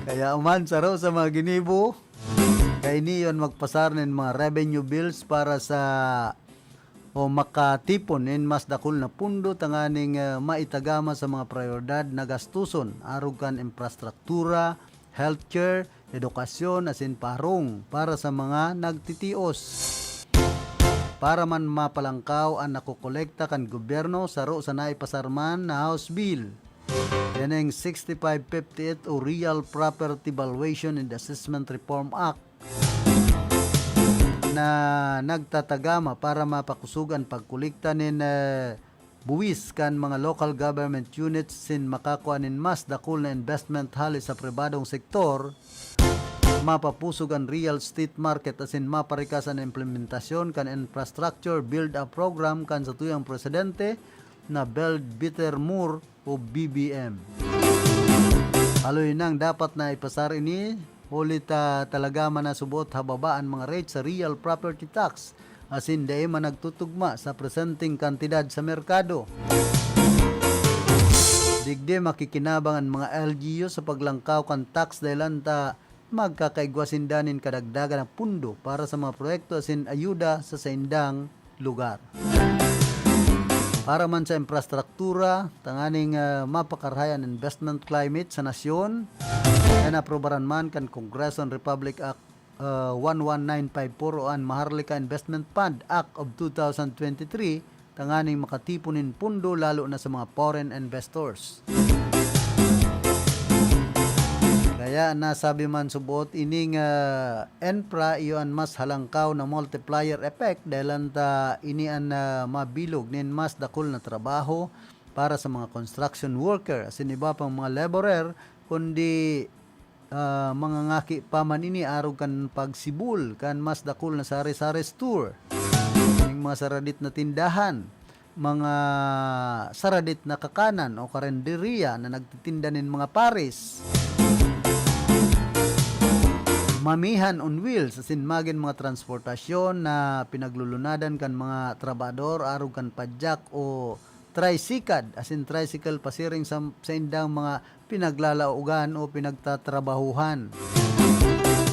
Kaya uman saro sa mga ginibo. Kaya niyon magpasar ng mga revenue bills para sa o makatipon in mas dakul na pundo tanganing maitagama sa mga prioridad na gastuson arog kan infrastruktura, healthcare, edukasyon asin parong para sa mga nagtitios. Para man mapalangkaw ang nakokolekta kan gobyerno saro sa naipasarman na House Bill. Yan ang 6558 o Real Property Valuation and Assessment Reform Act na nagtatagama para mapakusugan pagkulikta nin buwis kan mga local government units sin makakuha nin mas dakul na investment halis sa pribadong sektor, mapapusog ang real estate market asin maparikasan ang implementasyon kan infrastructure build-up program kan sa tuyang presidente na Build Better More o BBM. Aloy nang dapat na ipasar ini, ulit talaga man na subot hababaan mga rate sa real property tax. Asin day man nagtutugma sa presenting kantidad sa merkado. Digde makikinabang ang mga LGU sa paglangkaw kan tax dahil ta magkakaigwasindanin kadagdagan ng pundo para sa mga proyekto asin ayuda sa saindang lugar. Para man sa infrastruktura, tanganing mapakarhayan investment climate sa nasyon, na naprobaran man kan Kongreso and Republic Act 11954 o ang Maharlika Investment Fund Act of 2023, tanganing makatipunin pundo lalo na sa mga foreign investors. Kaya nasabi man subot ining ENPRA iyon mas halangkaw na multiplier effect dahil anta ini an mabilog nin mas dakol na trabaho para sa mga construction worker asin iba pang mga laborer kundi mga ngaki pa man ini arog kan pagsibul kan mas dakol na sari-sari store ning mga saradit na tindahan, mga saradit na kakanan o karenderiya na nagtitinda nin mga pares, mamihan on wheels asin magin mga transportasyon na pinaglulunadan kan mga trabador arog kan padyak o tricycad asin tricycle pasiring sa indang mga pinaglalaugan o pinagtatrabahuhan.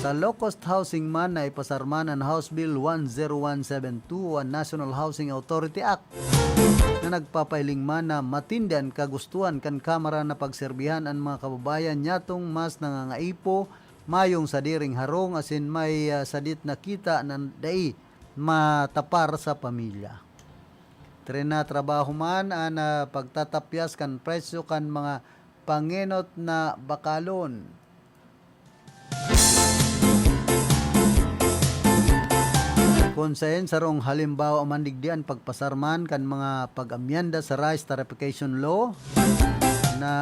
Sa low-cost housing man na ipasarman ang House Bill 10172 o National Housing Authority Act na nagpapailing man na matindan kagustuhan kan Kamara na pagserbihan ang mga kababayan nyatong mas nangangaipo mayong sadiring harong asin may sadit na kita ng dai matapar sa pamilya. Trena trabaho man ang pagtatapyas kan presyo kan mga pangenot na bakalon. Kung sayon sarong halimbawa mandigdian pagpasarman kan mga pag-amyanda sa rice tarification law na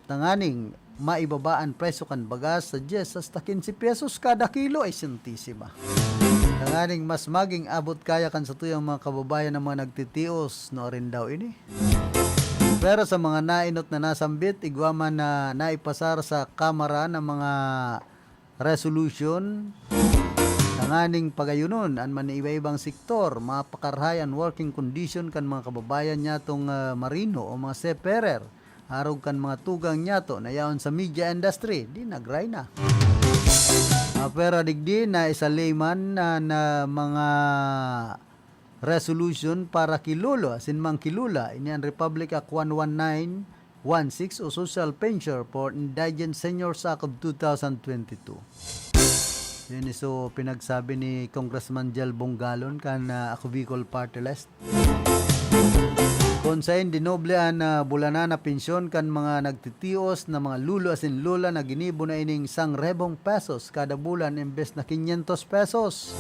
tanganing maibabaan presyo kan bagas sa 10 hasta 15 pesos kada kilo ay sentisima. Tanganing mas maging abot kaya kan sa tuyang mga kababayan ng mga nagtitios no rin daw ini. Pero sa mga nainot na nasambit, igwaman na naipasar sa Kamara ng mga resolution tanganing pagayunon an man iba-ibang sektor mapakarhayan working condition kan mga kababayan nyatong marino o mga seafarer arog kan mga tugang nyato na yaon sa media industry di nagray na. Pero digdi na isa layman na mga resolution para kilulo asin mang kilula ini ang Republic Act 11916 o Social Pension for Indigent Seniors Act of 2022. Yun so pinagsabi ni Congressman Jel Bongalon kan ako Bicol Party List. Konsain dinoblean na bulanan na pensyon kan mga nagtitios na mga lulo asin lola na ginibo na ining 100 pesos kada bulan imbes na 500 pesos.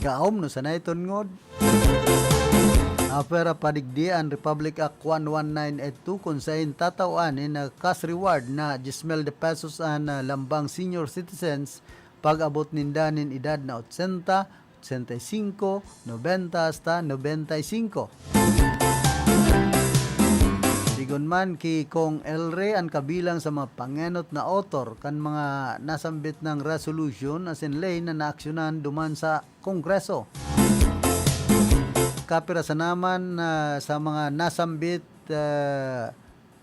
Kaom no sanay ngod. Apera padigdi ang Republic Act 11982 konsain tatawan na cash reward na 10,000 pesos an lambang senior citizens pag abot nindanin edad na 80, 85, 90 hasta 95. Sigon man ki Kong Elre ang kabilang sa mga pangenot na author kan mga nasambit ng resolution asin lay na naaksyonan duman sa Kongreso. Kapira sa naman sa mga nasambit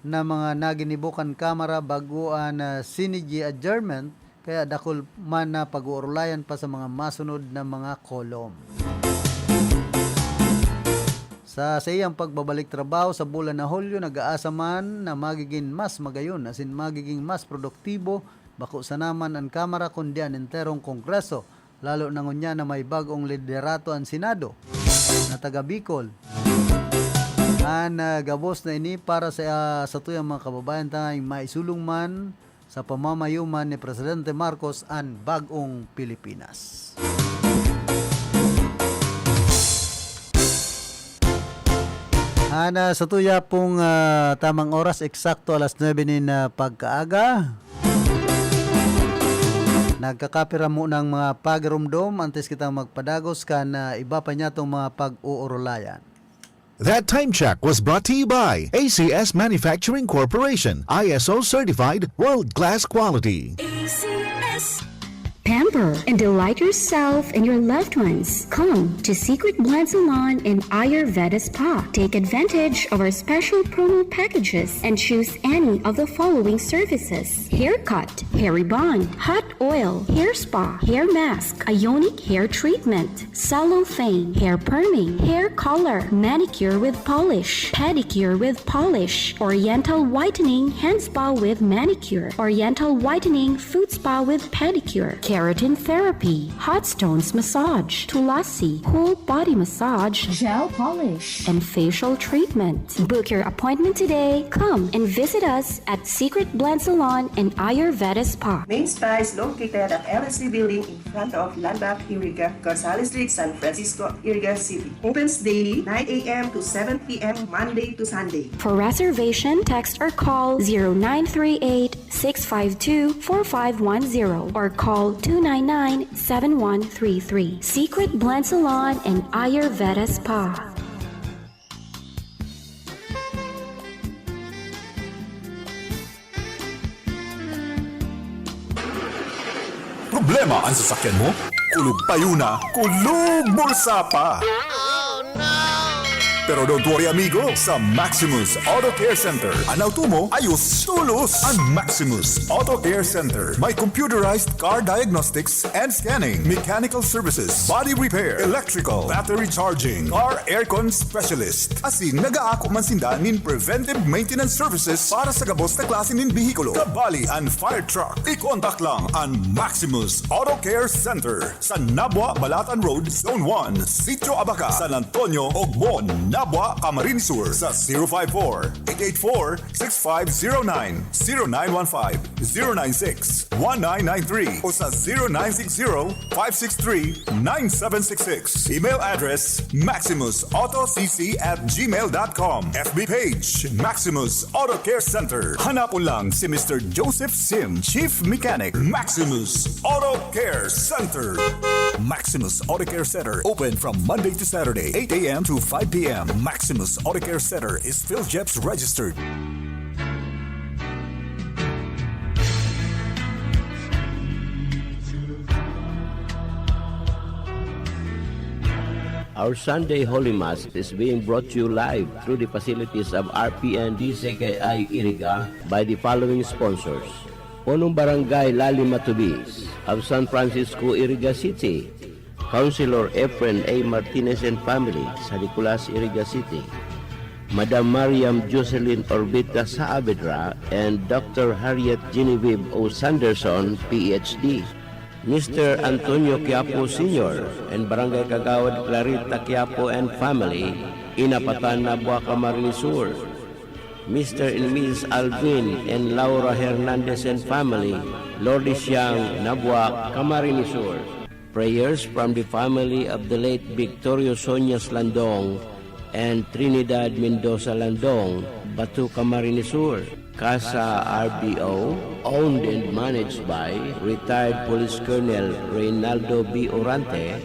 na mga naginibukan Kamara baguan sinigi adjournment kaya dakol man na pag-uurlayan pa sa mga masunod na mga kolom. Sa iyang pagbabalik trabaho sa bulan na Hulyo, nag-aasa man na magiging mas magayon, asin magiging mas produktibo, bako sa naman ang Kamara kundi ang enterong Kongreso, lalo na ngunya na may bagong liderato ang Senado na taga Bicol. Ang gabos na ini para sa tuyang mga kababayan tayong maisulong man sa pamamayuman ni Presidente Marcos ang bagong Pilipinas. Sa tuya pong tamang oras, eksakto alas 9 nin pagkaaga. Nagkakapira mo ng mga pagrumdom antes kitang magpadagos ka na iba pa niya itong mga pag-uurulayan. That time check was brought to you by ACS Manufacturing Corporation, ISO certified world-class quality. Pamper and delight yourself and your loved ones. Come to Secret Blend Salon in Ayurveda Spa. Take advantage of our special promo packages and choose any of the following services: haircut, hair rebond, hot oil, hair spa, hair mask, ionic hair treatment, cellophane, hair perming, hair color, manicure with polish, pedicure with polish, oriental whitening hand spa with manicure, oriental whitening foot spa with pedicure, keratin therapy, hot stones massage, tulasi, cool body massage, gel polish, and facial treatment. Book your appointment today. Come and visit us at Secret Blend Salon and Ayurveda Spa. Main Spa is located at LSC Building in front of Landmark Iriga, Gonzales Street, San Francisco, Iriga City. Opens daily 9 a.m. to 7 p.m. Monday to Sunday. For reservation, text or call 0938-652-4510 or call 299-7133. Secret Blend Salon and Ayurveda Spa. Problema ang sasakyan mo? Kulog tayo na, kulog bulsa pa! Pero don't worry amigo, sa Maximus Auto Care Center, anaw tumo ayos tulos. Ang Maximus Auto Care Center may computerized car diagnostics and scanning, mechanical services, body repair, electrical, battery charging, car aircon specialist. Asin nagaako man sinda nin preventive maintenance services para sa gabos na klase nin bihikulo, kabali and fire truck. I-contact lang ang Maximus Auto Care Center sa Nabwa, Balatan Road, Zone 1, Sitio Abaca, San Antonio, Ogmon, Nabwa, Camarines Sur sa 054-884-6509, 0915-096-1993 o sa 0960-563-9766. Email address maximusautocc@gmail.com. FB page Maximus Auto Care Center. Hanapon lang si Mr. Joseph Sim, Chief Mechanic, Maximus Auto Care Center. Maximus Auto Care Center open from Monday to Saturday, 8 a.m. to 5 p.m. Maximus Auto Care Center is PhilJeps registered. Our Sunday Holy Mass is being brought to you live through the facilities of RPN DCKI Iriga by the following sponsors: Punong Barangay Lali Matubis of San Francisco, Iriga City, Councilor Efren A. Martinez and family, sa Nicolas, Iriga City, Madam Mariam Jocelyn Orbita Saavedra and Dr. Harriet Genevieve O. Sanderson, PhD, Mr. Antonio Quiapo Sr. and Barangay Kagawad Clarita Quiapo and family, Inapatan, Nabwa, Camarines Sur, Mr. and Ms. Alvin and Laura Hernandez and family, Lourdes Yang, Nabwa, Camarines Sur. Prayers from the family of the late Victorio Sonias Landong and Trinidad Mendoza Landong, Batu, Camarines Sur. Casa RBO, owned and managed by retired Police Colonel Reynaldo B. Orante,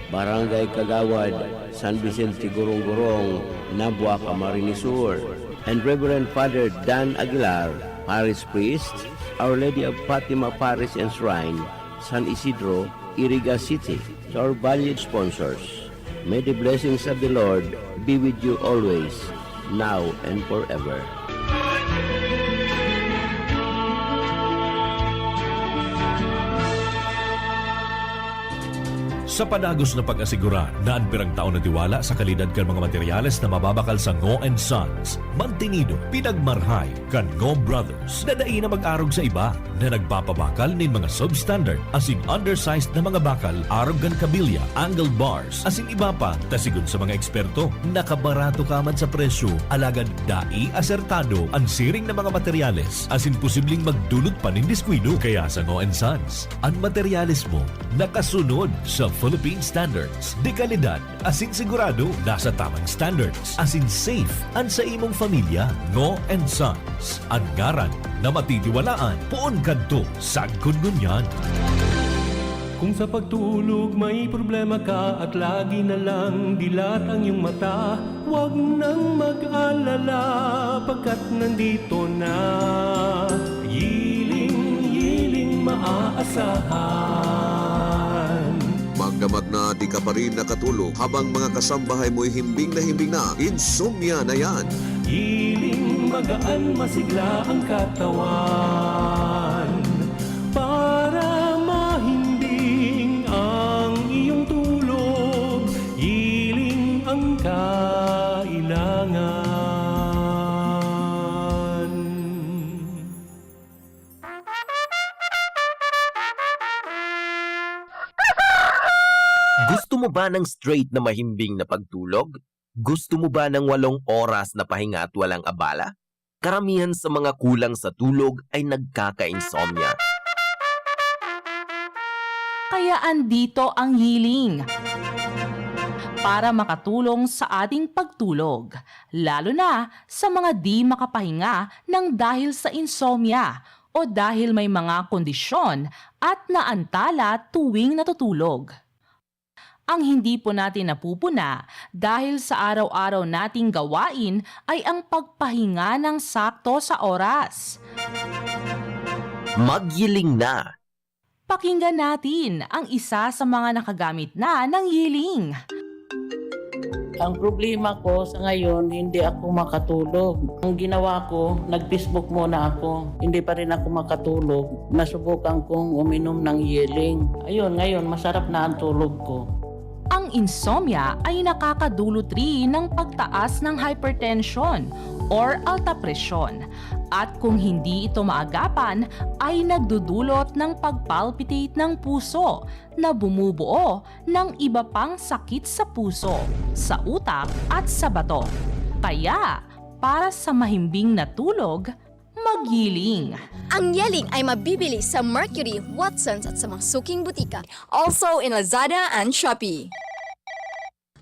Barangay Kagawad, San Vicente, Gurong-Gurong, Nabwa, Camarines Sur. And Reverend Father Dan Aguilar, Parish Priest, Our Lady of Fatima Parish and Shrine, San Isidro, Iriga City. To our valued sponsors, may the blessings of the Lord be with you always, now and forever. Sa panagos na pag-asigurar na ang pirang taon na tiwala sa kalidad kan mga materyales na mababakal sa Ngo & Sons, mantinido, pinagmarhay kan Ngo Brothers na dai na mag-arog sa iba na nagpapabakal nin mga substandard asing undersized na mga bakal, arog kan kabilya, angled bars, asing iba pa, tasigon sa mga eksperto, nakabarato kaman sa presyo, alagad dai asertado ang siring na mga materyales asin posibleng magdulot pa nin diskwido. Kaya sa Ngo & Sons, ang materyales mo nakasunod sa Philippine standards. Di kalidad, asing sigurado, nasa tamang standards. Asing safe, ang sa imong pamilya. Ngo & Sons, ang ngaran na matitiwalaan. Poon kadto, sad kununyan. Kung sa pagtulog may problema ka at lagi na lang dilat ang iyong mata, huwag nang mag-alala pagkat nandito na Yiling maaasahan. Magdamag na di ka pa rin nakatulog habang mga kasambahay mo'y himbing na insomnia na yan. Hiling magaan masigla ang katawan para mahimbing ang iyong tulog. Hiling ang kailangan. Gusto mo ba ng straight na mahimbing na pagtulog? Gusto mo ba ng 8 oras na pahinga at walang abala? Karamihan sa mga kulang sa tulog ay nagkaka-insomnia. Kaya andito ang Yiling para makatulong sa ating pagtulog, lalo na sa mga di makapahinga ng dahil sa insomnia o dahil may mga kondisyon at naantala tuwing natutulog. Ang hindi po natin napupuna dahil sa araw-araw nating gawain ay ang pagpahinga ng sakto sa oras. Magyiling na! Pakinggan natin ang isa sa mga nakagamit na ng Yiling. Ang problema ko sa ngayon, hindi ako makatulog. Ang ginawa ko, nag-Facebook muna ako. Hindi pa rin ako makatulog. Nasubukan kong uminom ng Yiling. Ayun, ngayon masarap na ang tulog ko. Ang insomnia ay nakakadulot rin ng pagtaas ng hypertension or alta presyon. At kung hindi ito maagapan, ay nagdudulot ng pagpalpitate ng puso na bumubuo ng iba pang sakit sa puso, sa utak at sa bato. Kaya, para sa mahimbing na tulog, Magyiling. Ang Yiling ay mabibili sa Mercury, Watsons at sa mga suking butika. Also in Lazada and Shopee.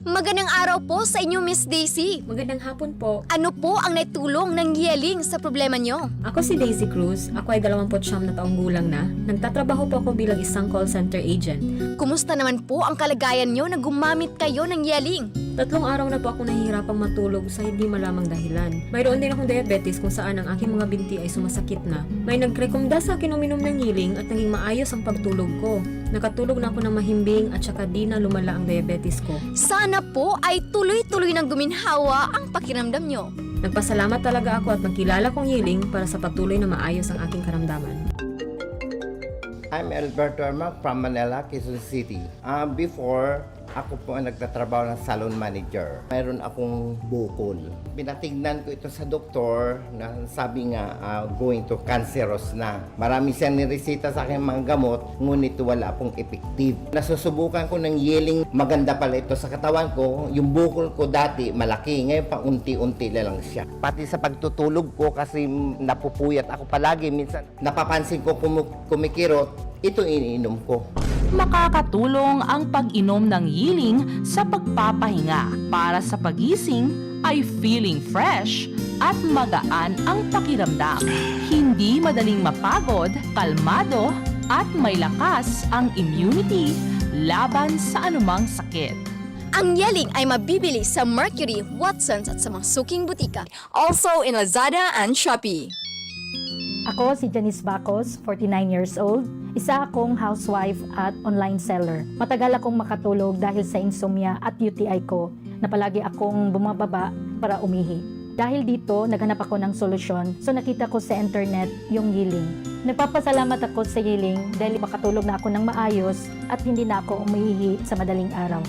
Magandang araw po sa inyo, Miss Daisy. Magandang hapon po. Ano po ang naitulong ng Yiling sa problema nyo? Ako si Daisy Cruz. Ako ay 29 na taong gulang na. Nagtatrabaho po ako bilang isang call center agent. Kumusta naman po ang kalagayan nyo na gumamit kayo ng Yiling? 3 araw na po ako nahihirapang matulog sa hindi malamang dahilan. Mayroon din akong diabetes kung saan ang aking mga binti ay sumasakit na. May nagrekomenda sa akin uminom ng Yiling at naging maayos ang pagtulog ko. Nakatulog na ako ng mahimbing at saka di na lumala ang diabetes ko. Sana po ay tuloy-tuloy ng guminhawa ang pakiramdam nyo. Nagpasalamat talaga ako at nagkilala kong Yiling para sa patuloy na maayos ang aking karamdaman. I'm Alberto Armac from Manila, Quezon City. Before, ako po ang nagtatrabaho ng salon manager. Mayroon akong bukol. Pinatignan ko ito sa doktor na sabi nga going to cancerous na. Marami siyang niresita sa akin mga gamot, ngunit wala pong effective. Nasusubukan ko ng Yiling, maganda pala ito sa katawan ko. Yung bukol ko dati malaki, ngayon pa unti-unti lang siya. Pati sa pagtutulog ko kasi napupuyat ako palagi. Minsan napapansin ko kumikirot, ito iniinom ko. Makakatulong ang pag-inom ng Yiling sa pagpapahinga para sa pagising ay feeling fresh at magaan ang pakiramdam. Hindi madaling mapagod, kalmado at may lakas ang immunity laban sa anumang sakit. Ang Yiling ay mabibili sa Mercury, Watsons at sa mga suking butika. Also in Lazada and Shopee. Ako si Janice Bacos, 49 years old. Isa akong housewife at online seller. Matagal akong makatulog dahil sa insomnia at UTI ko na palagi akong bumababa para umihi. Dahil dito, naghanap ako ng solusyon, so nakita ko sa internet yung Yiling. Nagpapasalamat ako sa Yiling dahil makatulog na ako ng maayos at hindi na ako umihi sa madaling araw.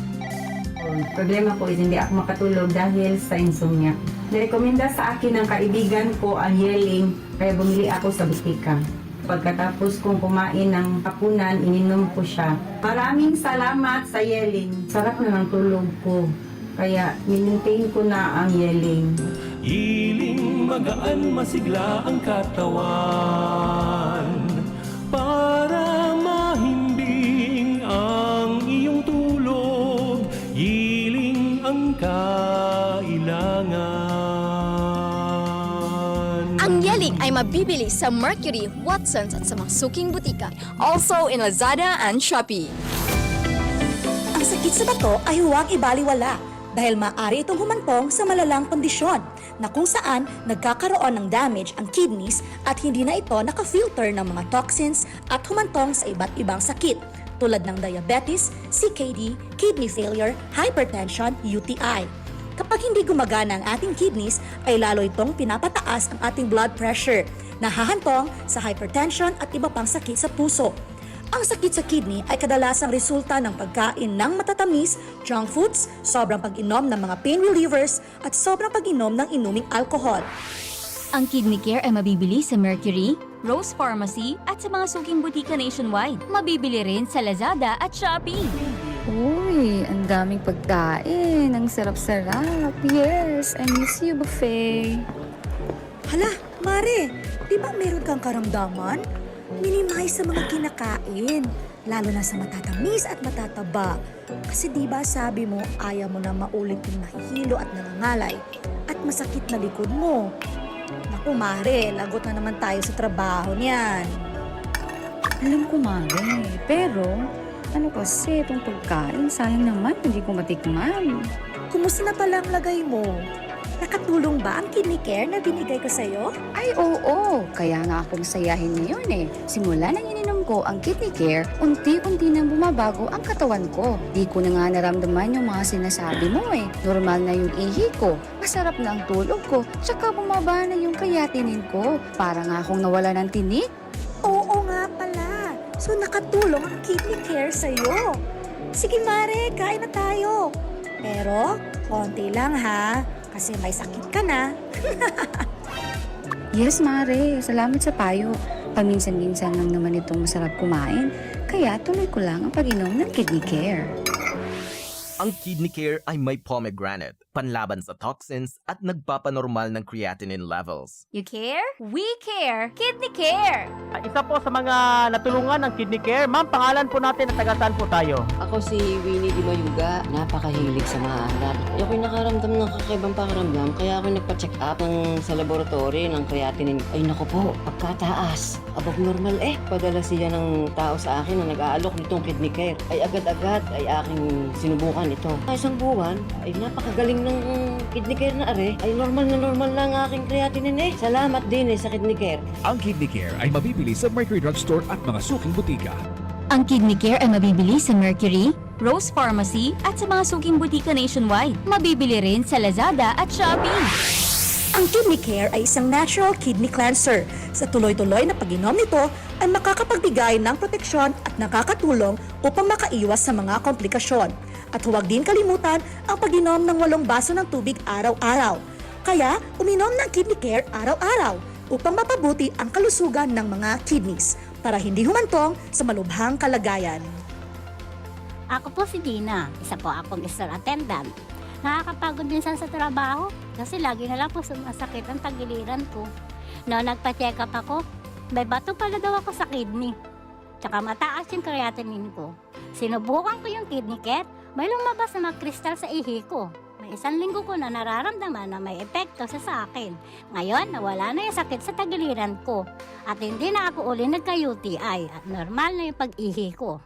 Problema ko is hindi ako makatulog dahil sa insomnia. Nirekomenda sa akin ng kaibigan ko ang Yiling, kaya bumili ako sa butika. Pagkatapos kong kumain ng hapunan, ininom ko siya. Maraming salamat sa Yiling. Sarap na ng tulog ko, kaya minintain ko na ang Yiling. Yiling magaan masigla ang katawan para mahimbing ang iyong tulog. Yiling ang kailangan. Ang Yiling ay mabibili sa Mercury, Watsons at sa mga suking butika. Also in Lazada and Shopee. Ang sakit sa bato ay huwag ibaliwala dahil maaari itong humantong sa malalang kondisyon na kung saan nagkakaroon ng damage ang kidneys at hindi na ito nakafilter ng mga toxins at humantong sa iba't ibang sakit tulad ng diabetes, CKD, kidney failure, hypertension, UTI. Kapag hindi gumagana ang ating kidneys, ay lalo itong pinapataas ang ating blood pressure, nahahantong sa hypertension at iba pang sakit sa puso. Ang sakit sa kidney ay kadalasang resulta ng pagkain ng matatamis, junk foods, sobrang pag-inom ng mga pain relievers, at sobrang pag-inom ng inuming alcohol. Ang Kidney Care ay mabibili sa Mercury, Rose Pharmacy at sa mga suking butika nationwide. Mabibili rin sa Lazada at Shopee. Uy, ang daming pagkain. Ang sarap-sarap. Yes, I miss you, buffet. Hala, Mare, di ba meron kang karamdaman? Minimize sa mga kinakain, lalo na sa matatamis at matataba. Kasi di ba sabi mo ayaw mo na maulit yung nahihilo at nangangalay at masakit na likod mo. Naku Mare, lagot na naman tayo sa trabaho niyan. Alam ko, Mare. Pero, ano kasi itong pagkain? Sayang naman, hindi ko matikman. Kumusta na pala ang lagay mo? Nakatulong ba ang Kidney Care na binigay ko sa'yo? Ay, oo. Kaya nga akong sayahin ngayon eh. Simula nang ininom ko ang Kidney Care, unti-unti nang bumabago ang katawan ko. Di ko na nga naramdaman yung mga sinasabi mo eh. Normal na yung ihi ko, masarap na ang tulog ko, tsaka bumaba na yung kayatinin ko. Para nga akong nawala ng tinik. Oo nga pala. So nakatulong ang Kidney Care sa'yo. Sige Mare, kain na tayo. Pero, konti lang ha. Kasi may sakit ka na. Yes, Mare. Salamat sa payo. Paminsan-minsan lang naman itong masarap kumain. Kaya tuloy ko lang ang pag-inom ng Kidney Care. Ang Kidney Care ay may pomegranate, panlaban sa toxins at nagpapanormal ng creatinine levels. You care? We care! Kidney Care! Isa po sa mga natulungan ng Kidney Care. Ma'am, pangalan po natin at taga saan po tayo? Ako si Winnie Di Mayuga. Napakahilig sa maalat. Ako'y nakaramdam ng kakaibang pakiramdam kaya ako nagpa-check up sa laboratory ng creatinine. Ay naku po, pagkataas. Above normal Padala siya ng tao sa akin na nag-aalok nitong Kidney Care. Ay agad-agad ay aking sinubukan ito. Isang buwan ay napakagaling ng Kidney Care na ay normal na ang aking creatinine Salamat din sa Kidney Care. Ang Kidney Care ay mabibili sa Mercury Drugstore at mga suking butika. Ang Kidney Care ay mabibili sa Mercury, Rose Pharmacy at sa mga suking butika nationwide. Mabibili rin sa Lazada at Shopee. Ang Kidney Care ay isang natural kidney cleanser. Sa tuloy-tuloy na pag-inom nito ay makakapagbigay ng proteksyon at nakakatulong upang makaiwas sa mga komplikasyon. At huwag din kalimutan ang pag-inom ng 8 baso ng tubig araw-araw. Kaya uminom ng Kidney Care araw-araw upang mapabuti ang kalusugan ng mga kidneys para hindi humantong sa malubhang kalagayan. Ako po si Dina, isa po akong store attendant. Nakakapagod minsan sa trabaho kasi lagi na lang po sumasakit ang tagiliran ko. Noong nagpa-check up ako, may bato pala daw ako sa kidney. Tsaka mataas yung creatinine ko. Sinubukan ko yung Kidney Care, may lumabas na mga kristal sa ihi ko. May 1 linggo ko na nararamdaman na may epekto sa akin. Ngayon, nawala na yung sakit sa tagiliran ko. At hindi na ako uli nagka-UTI at normal na yung pag-ihi ko.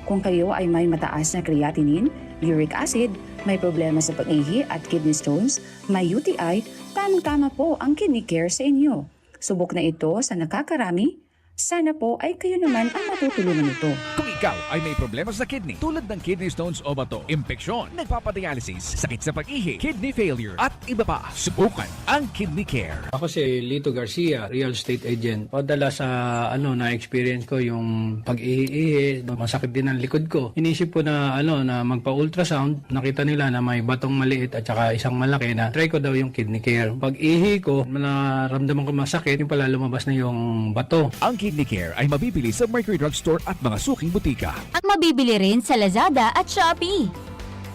Kung kayo ay may mataas na creatinine, uric acid, may problema sa pag-ihi at kidney stones, may UTI, tamang-tama po ang Kidney Care sa inyo. Subok na ito sa nakakarami. Sana po ay kayo naman ang matutulungan nito. Kung ikaw ay may problema sa kidney tulad ng kidney stones o bato, impeksyon, nagpapadialysis, sakit sa pag-ihi, kidney failure at iba pa, subukan ang Kidney Care. Ako si Lito Garcia, real estate agent. Padala sa na-experience ko yung pag-ihi, masakit din ang likod ko. Inisip ko na na magpa-ultrasound, nakita nila na may batong maliit at saka isang malaki na try ko daw yung Kidney Care. Pag-ihi ko, naramdaman ko masakit, yung pala lumabas na yung bato. Ang Kidney Care ay mabibili sa Mercury Drugstore at mga suking butika. At mabibili rin sa Lazada at Shopee.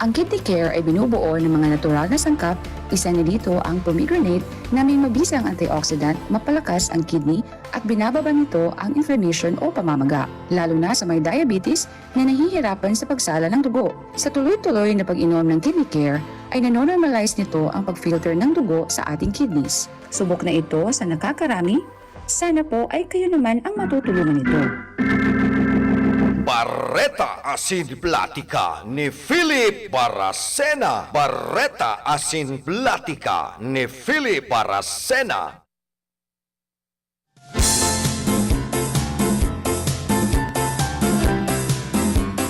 Ang Kidney Care ay binubuo ng mga natural na sangkap Isa na dito ang pomegranate na may mabisang antioxidant, mapalakas ang kidney at binababa nito ang inflammation o pamamaga, lalo na sa may diabetes na nahihirapan sa pagsala ng dugo. Sa tuloy-tuloy na pag-inom ng Kidney Care ay nanonormalize nito ang pag-filter ng dugo sa ating kidneys. Subok na ito sa nakakarami. Sana po ay kayo naman ang matutulungan nito. Barreta Asin Platica ni Philip Baracena. Barreta Asin Platica ni Philip Baracena.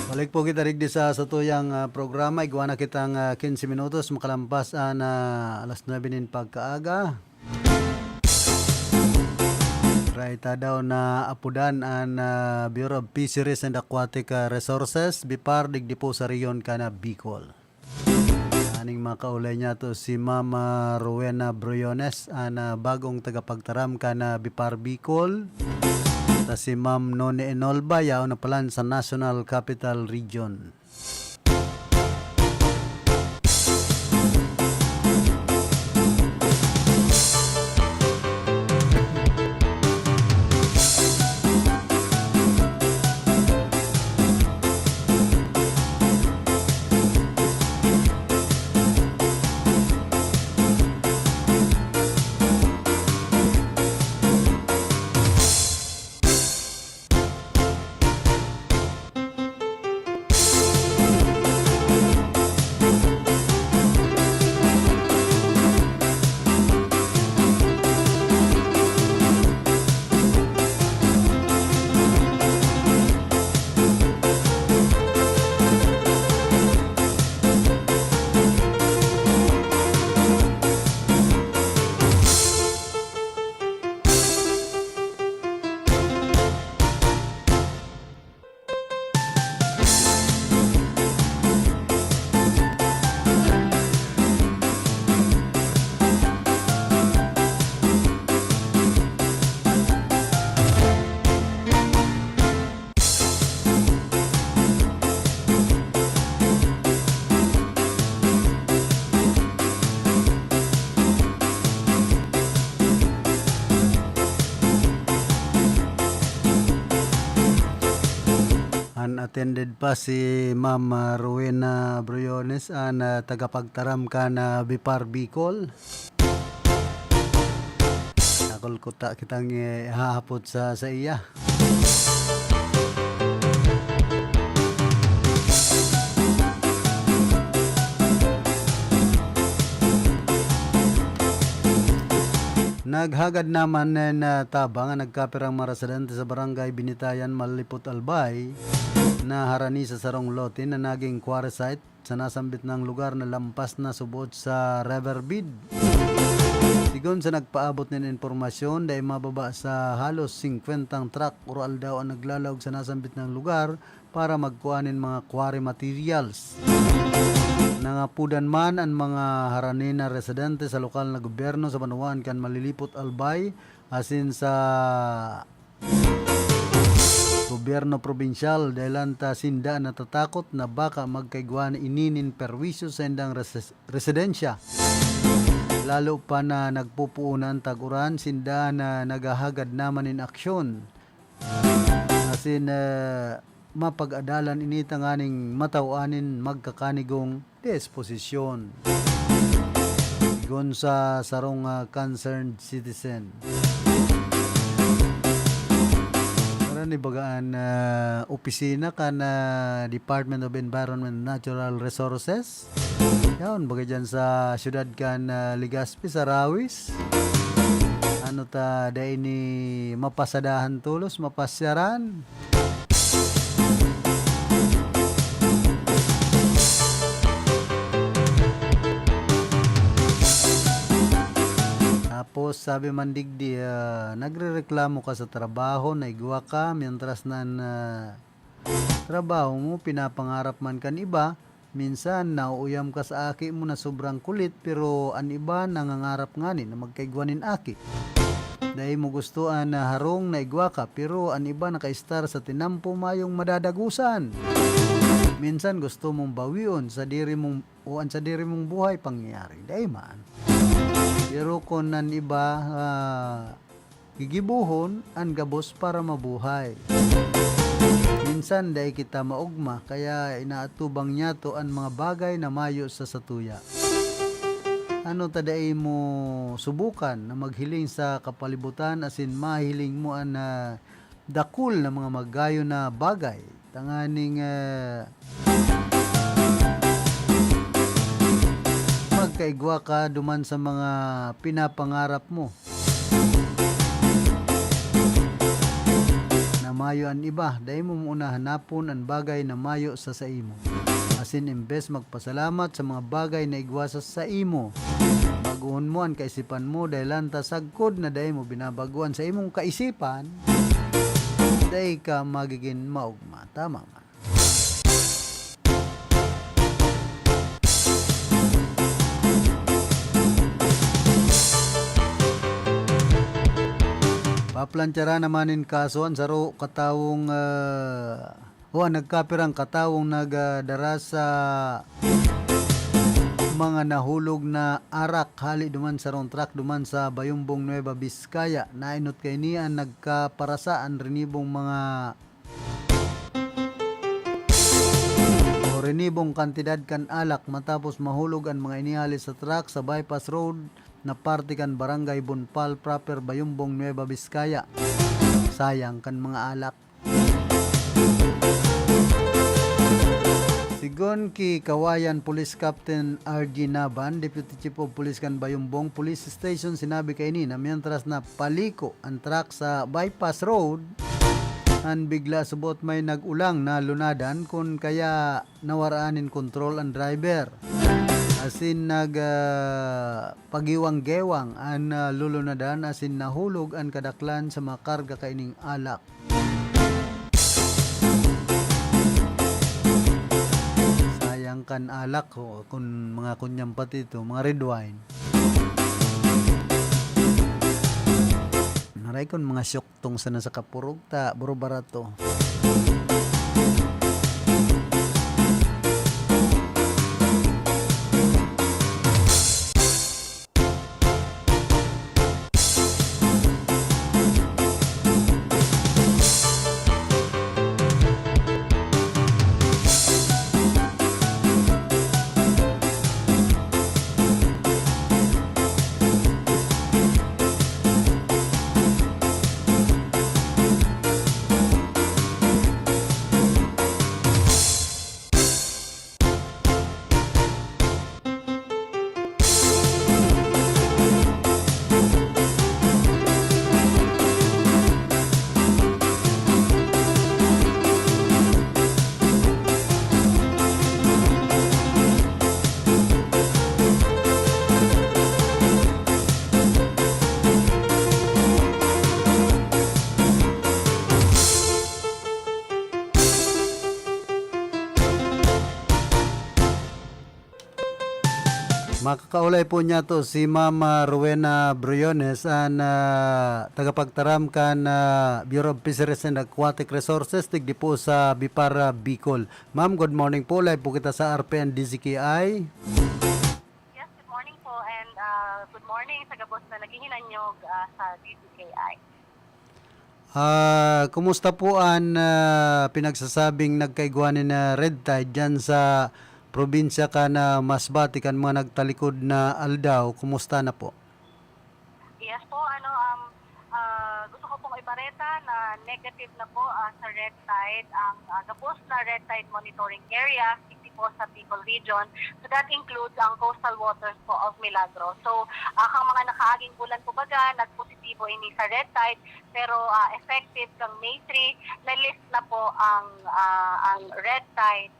Balik po kita rigdi sa tuyang programa. Igwa na kitang 15 minutos makalampas alas 9 nin pagkaaga. Raita daw na apudan ang Bureau of Fisheries and Aquatic Resources BIPAR digdi po sa riyon kana Bicol. Aning makaulay niya to si Mama Rowena Briones bagong tagapagtaram kana BIPAR Bicol. Ta si Ma'am Noni Enolba yaw na palan sa National Capital Region. Attended pa si Ma'am Rowena Briones na tagapagtaram ka na BIPAR Bicol. Nakol ko ta kitang hahapot sa iya. Naghagad naman na tabang nagkapirang mga residente sa barangay Binitayan, Malipot, Albay na harani sa sarong lote na naging quarry site sa nasambit ng lugar na lampas na subot sa riverbed. Sigon sa nagpaabot ng informasyon dahil mababa sa halos 50 truck oral daw ang naglalawag sa nasambit ng lugar para magkuhanin mga quarry materials. Nangapudan man ang mga harani na residente sa lokal na gobyerno sa Banuan kan Malilipot, Albay asin sa gobyerno probinsyal dahil anta sinda natatakot na baka magkaigwan ininin perwisyo sa indang residensya. Lalo pa na nagpupuunan taguran sinda na nagahagad naman in aksyon. Asin mapag-adalan inita nganing matawanin magkakanigong disposisyon. Gon sa sarong concerned citizen. Ni bagaan opisina kan Department of Environment and Natural Resources. Yaon bagay dyan sa syudad kan Legazpi sa Rawis. Ano ta dahil ni mapasadahan tulos, mapasyaran. Tapos sabi man digdi, nagrereklamo ka sa trabaho, naigwa ka, mientras na trabaho mo, pinapangarap man kan iba, minsan nauuyam ka sa aki mo na sobrang kulit, pero an iba nangangarap ngani na magkaigwanin aki. Dahil mo gustuan na harong naigwa ka, pero an iba nakaistar sa tinampo mayong madadagusan. Minsan gusto mong bawion sa diri mong o ang sa diri mong buhay pangyayari. Dahil man. Pero kung nan iba, gigibuhon ang gabos para mabuhay. Minsan dahil kita maugma, kaya inaatubang niya to ang mga bagay na mayo sa satuya. Ano taday mo subukan na maghiling sa kapalibutan asin mahiling mo ang dakul na mga magayo na bagay. Tanganing magkaigwa ka duman sa mga pinapangarap mo. Na mayo ang iba, dahil mo muna hanapon ang bagay na mayo sa imo. Asin imbes magpasalamat sa mga bagay na igwasa sa imo. Baguhon mo ang kaisipan mo dahil lanta sagkod na dahil mo binabaguan sa imong kaisipan, dahil ka magiging maugma. Tama nga. Paplantyara namanin kaso ang saro katawong nagkapirang katawong nagdara sa mga nahulog na arak hali duman sa rong truck duman sa Bayumbong Nueva Vizcaya. Nainot kay niya nagkaparasaan rinibong mga rinibong kantidad kan alak matapos mahulog ang mga inihali sa truck sa bypass road na parte kan Barangay Bonpal proper Bayumbong Nueva Vizcaya. Sayang kan mga alak. Sigon ki Kawayan Police Captain R.G. Naban, Deputy Chief of Police kan Bayumbong Police Station, sinabi kay ni na mientras na paliko ang truck sa bypass road, an bigla subot may nagulang na lunadan kung kaya nawaraanin control ang driver. Asin pagiwang-gewang an lulunadan asin nahulog ang kadaklan sa mga karga kaining alak. Sayang kan alak kung mga kunyang pati ito, mga red wine. Naray kon mga syuktong sana sa kapurog ta buro barato. Makakaulay po niya to si Mama Rowena Briones ang tagapagtaram kan Bureau of Fisheries and Aquatic Resources tigdi po sa Bipara, Bicol. Ma'am, good morning po. Live po kita sa RPN DZKI. Yes, good morning po and good morning sa gabos na naghihinanyog sa DZKI. Kumusta po ang pinagsasabing nagkaigwanin na red tide dyan sa probinsya ka na Masbate kan mga nagtalikod na aldaw? Kumusta na po? Yes po, gusto ko pong ibareta na negative na po sa red tide ang gabos na red tide monitoring area hindi po sa Bicol region. So that includes ang coastal waters po of Milagros. So kang mga nakaaging bulan po baga nagpositibo ini sa red tide pero effective kang May 3 na list na po ang red tide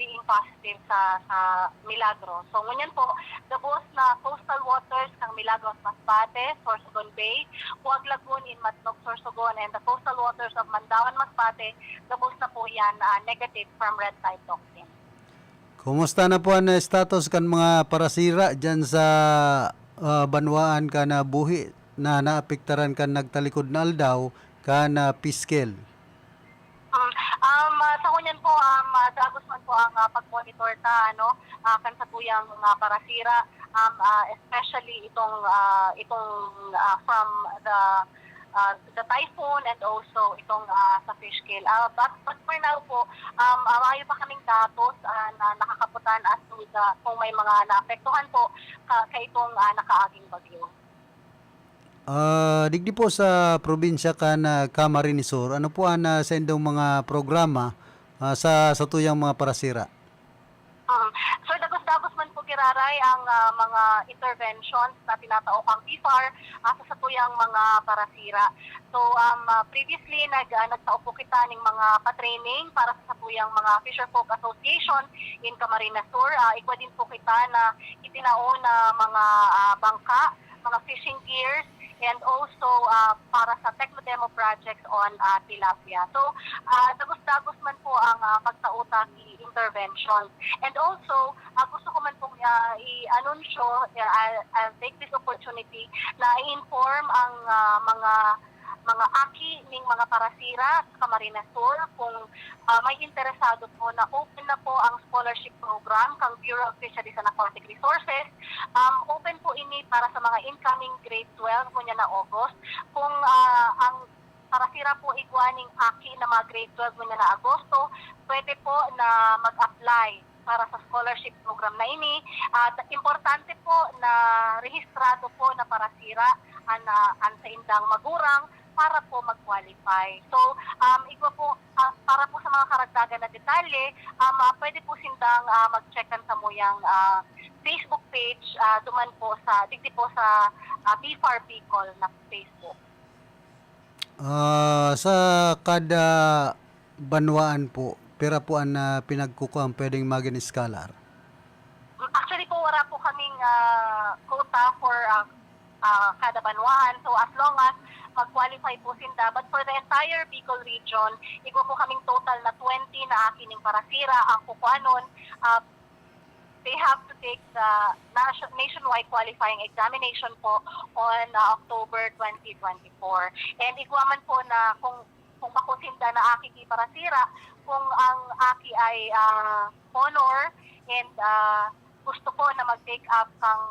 being positive sa Milagros. So ngunyan po, gabos na coastal waters kang Milagros, Masbate, Sorsogon Bay, Huwag Lagoon in Matnog, Sorsogon, and the coastal waters of Mandawan, Masbate, gabos na po yan negative from red tide toxin. Kumusta na po ang status kan mga parasira dyan sa banwaan ka na buhi na naapektaran kan nagtalikod na aldaw ka na piskel? Sa niyan po, dagos man po ang pag-monitor kan sa tuyang parasira, especially itong from the typhoon and also itong sa fish kill. But for now po, maayo pa kaming datos na nakakaputan as to kung may mga naapektuhan po kay itong nakaaging bagyo. Digdi po sa probinsya kan Camarines Sur, ano po ang sa indong mga programa sa tuyang mga parasira? So dagos-dagos man po kiraray ang mga interventions na tinataokang PFAR sa satuyang mga parasira. So previously nagtao po kita ng mga pa-training para sa satuyang mga Fisher Folk Association in Camarines Sur. Ikwa din po kita na itinao na mga bangka, mga fishing gears, and also para sa Techno-Demo projects on tilapia. So, dagos-dagos man po ang pagtauta intervention. And also, gusto ko man pong i-anunsyo, I'll take this opportunity na i-inform ang mga aki ng mga parasira sa Camarines Sur kung may interesado po na open na po ang scholarship program kang Bureau of Fisheries and Aquatic Resources. Open po ini para sa mga incoming grade 12 kunya na August. Kung ang parasira po igwaning aki na mga grade 12 kunya na Agosto, pwede po na mag-apply para sa scholarship program na ini. Importante po na rehistrado po na parasira ang sa indang magurang para po mag-qualify. So, po, para po sa mga karagdagan na detalye, pwede po sindang mag-checkan sa muyang Facebook page, duman po sa, digdi po sa PFAR Bicol na Facebook. Sa kada banwaan po, pera po ang pinagkukuhan pwedeng maging scholar? Actually po, wala po kaming quota for kada banwaan. So, as long as mag-qualify po sinda. But for the entire Bicol region, igwa po kaming total na 20 na akining parasira ang kukuanon. They have to take the nationwide qualifying examination po on October 2024. And igwa man po na kung makusinda na aki ki parasira, kung ang aki ay honor and gusto po na mag-take up kang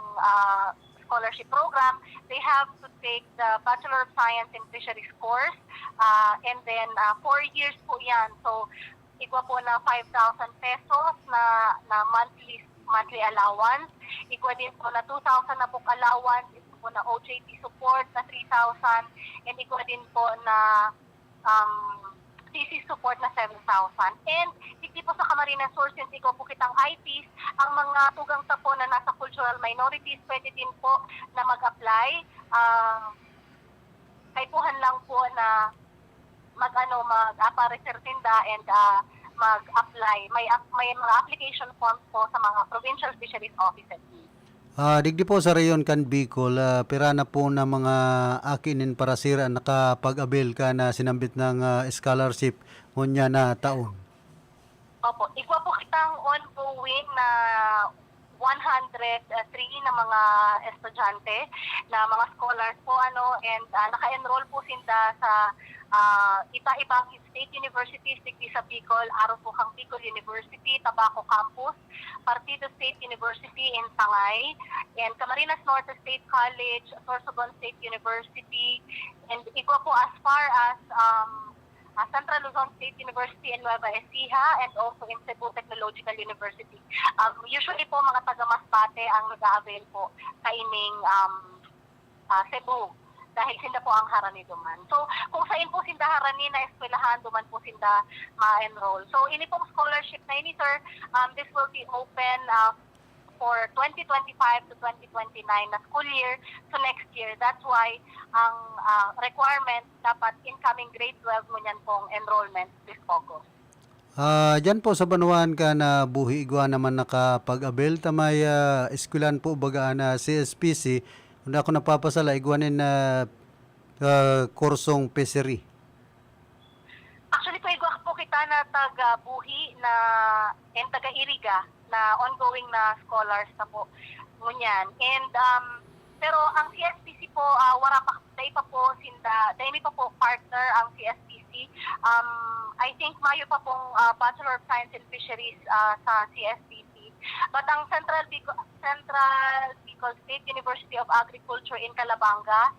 scholarship program, they have to take the Bachelor of Science in Fisheries course, and then 4 years po yan. So, igwa po na 5,000 pesos na monthly allowance. Igwa din po na 2,000 na book allowance. Igwa po na OJT support na 3,000. And igwa din po na CC support na 7,000. And hindi po sa Camarines Sur, since ikaw po kitang IPs, ang mga tugang tapo na nasa cultural minorities, pwede din po na mag-apply. Kaipuhan lang po na mag-resertinda and mag-apply. May mga application forms po sa mga provincial fisheries offices. Digdi po sa rayon kan Bicol, pira na po na mga akinin parasira nakapag-abil ka na sinambit ng scholarship ngunya na taon. Opo, igwa po kitang ongoing na 103 na mga estudyante, na mga scholars po and naka-enroll po sinda sa iba-ibang state universities, digdi sa Bicol, araw po kang Bicol University, Tabaco Campus, Partido State University in Sangay, and Camarines Norte State College, Sorsogon State University, and igwa po as far as Central Luzon State University in Nueva Ecija, and also in Cebu Technological University. Usually po mga taga-Masbate ang nag-avail po sa ining Cebu, dahil sinda po ang harani duman. So, kung saan po sinda harani na eskwelahan, duman po sinda ma-enroll. So, ini pong scholarship na ini, sir, this will be open for 2025 to 2029 na school year to next year. That's why ang requirement dapat incoming grade 12 mo niyan pong enrollment this August. Diyan po sa Banuan ka na buhi igwa naman nakapag-abil tamay eskwelahan po baga na CSPC. Kung ako napapasala, igwanin na kursong fishery. Actually, igwa po kita na taga-buhi na and taga-iriga na ongoing na scholars na po ngunyan. And pero ang CSPC po wala pa, dahil pa po partner ang CSPC CSBC. I think Mayo pa pong Bachelor of Science in Fisheries sa CSBC. But ang Central Bicol State University of Agriculture in Calabanga,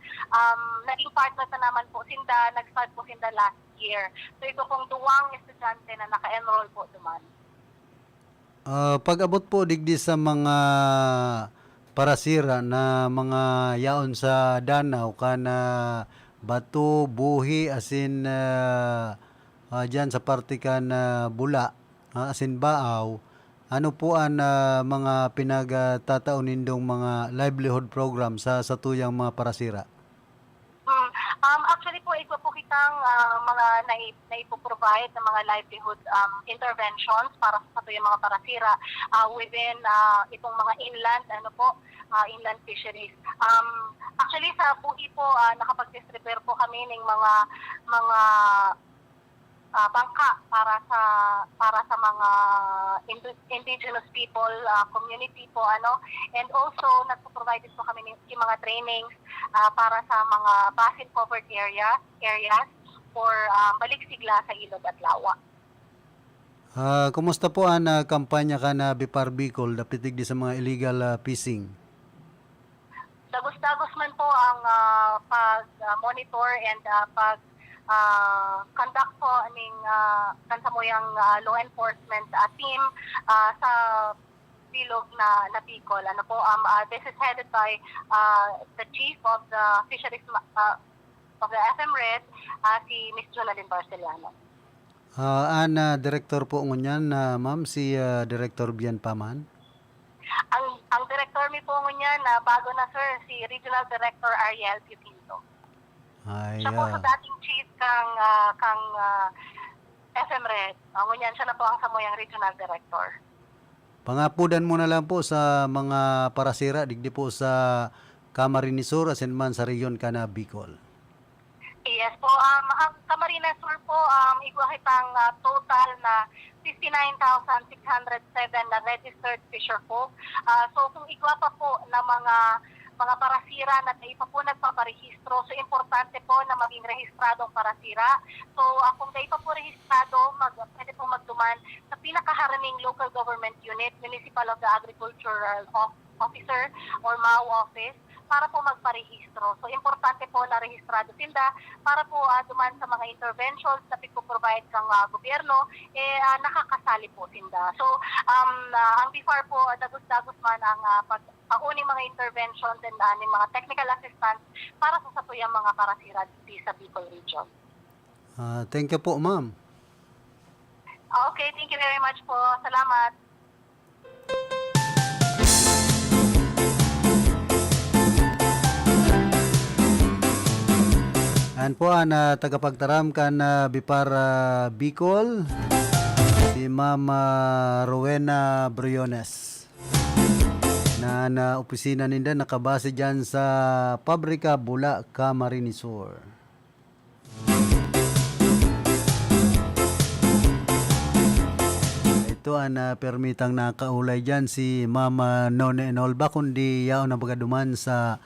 naging partner na naman po sinda, nag-start po sinda last year. So ito pong duwang estudyante na naka-enroll po duman. Pag-abot po digdi sa mga parasira na mga yaon sa Danau kana bato, buhi, asin dyan sa parte kan bula, asin baaw, ano po ang mga pinagtataon nindong mga livelihood program sa tuyang mga parasira? Actually po, ito po kitang mga naipoprovide na mga livelihood interventions para sa tuyang mga parasira within itong mga inland, inland fisheries. Actually, sa buhi po, nakapag-distribute po kami ng mga bangka para sa mga indigenous people, community po, and also nagpo-provide po kami ng mga trainings para sa mga basin covered areas for baliksigla sa ilog at lawa. Kumusta po ang kampanya ka na Bipar Bicol dapitig di sa mga illegal fishing? Dagos-dagos man po ang pag-monitor and conduct po ng kansamuyang law enforcement team sa bilog na Bicol. This is headed by the chief of the fisheries of the FMRED, si Ms. Jonalyn Barceliano. Director po ngunyan, ma'am, si Director Bian Paman? Ang director mi po ngunyan, bago na sir, si Regional Director Ariel Pinto. Siya po sa dating chief kang FMRED. Ngunyan, siya na po ang samuyang regional director. Pangapudan mo na lang po sa mga parasira, digdi po sa Camarines Sur, asin man sa region ka na Bicol. Yes po, ang Camarines Sur po, igwahit ang total na 59,607 na registered fisher folk. So kung igwa pa po na mga parasira na tayo pa po nagpaparehistro, so importante po na maging rehistradong parasira. So kung tayo pa po rehistrado, pwede po magduman sa pinakaharaming local government unit, Municipal of the Agricultural Officer or MAU office, para po magparehistro. So importante po na rehistrado sila para po duman sa mga interventions na provide kang gobyerno, nakakasali po sila. So ang BIFAR po, dagos-dagos man ang pauning mga interventions and mga technical assistance para sa satuyang mga parasira sa Bicol region. Thank you po, ma'am. Okay, thank you very much po. Salamat. Yan po ang tagapagtaram kan Bipar Bicol, si Ma'am Rowena Briones. Na opisina ninda nakabase dyan sa Pabrika Bula, Camarines Sur. Ito ang permitang nakaulay dyan si Mama None Enolba, kundi yaon na bagaduman sa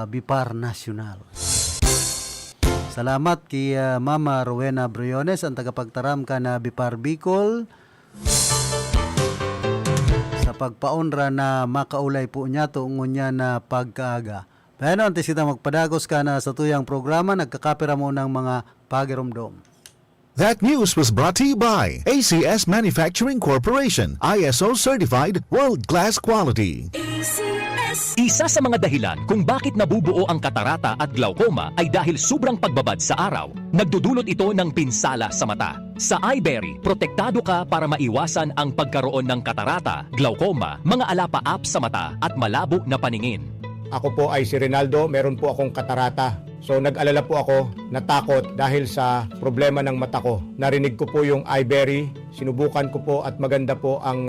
Bipar National. Salamat kay Mama Rowena Briones, ang tagapagtaram ka na Bipar Bicol, sa pagpaunra na makaulay po niya tuungon niya na pagkaaga. Pero antes kita magpadagos ka na sa tuyang programa, nagkakapira mo ng mga pagirumdom. That news was brought to you by ACS Manufacturing Corporation, ISO certified, world-class quality. Isa sa mga dahilan kung bakit nabubuo ang katarata at glaucoma ay dahil sobrang pagbabad sa araw. Nagdudulot ito ng pinsala sa mata. Sa iBerry, protektado ka para maiwasan ang pagkaroon ng katarata, glaucoma, mga alapaap sa mata at malabo na paningin. Ako po ay si Rinaldo, meron po akong katarata. So nag-alala po ako, natakot dahil sa problema ng mata ko. Narinig ko po yung iBerry, sinubukan ko po at maganda po ang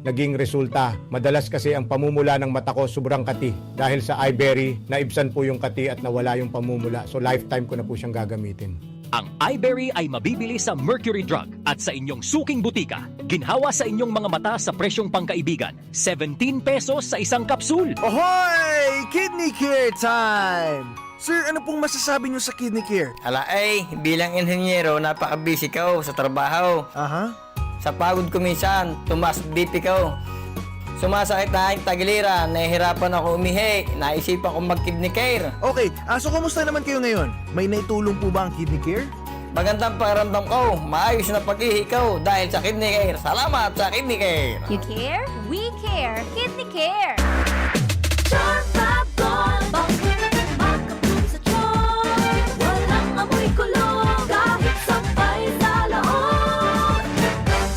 naging resulta. Madalas kasi ang pamumula ng mata ko sobrang kati. Dahil sa iBerry, naibsan po yung kati at nawala yung pamumula. So lifetime ko na po siyang gagamitin. Ang iBerry ay mabibili sa Mercury Drug at sa inyong suking butika. Ginhawa sa inyong mga mata sa presyong pangkaibigan. 17 pesos sa isang kapsul. Ahoy! Kidney Care time! Sir, ano pong masasabi niyo sa kidney care? Ala bilang inhenyero, napaka-busy ko sa trabaho. Aha. Sa pagod ko minsan, tumaas BP ko. Sumasakit na aking tagiliran, nahihirapan ako umihi, naisipan kong mag-kidney care. Okay, so kumusta naman kayo ngayon? May naitulong po ba ang kidney care? Magandang pakiramdam ko, maayos na pag-ihi ko dahil sa kidney care. Salamat sa kidney care. You care? We care. Kidney Care.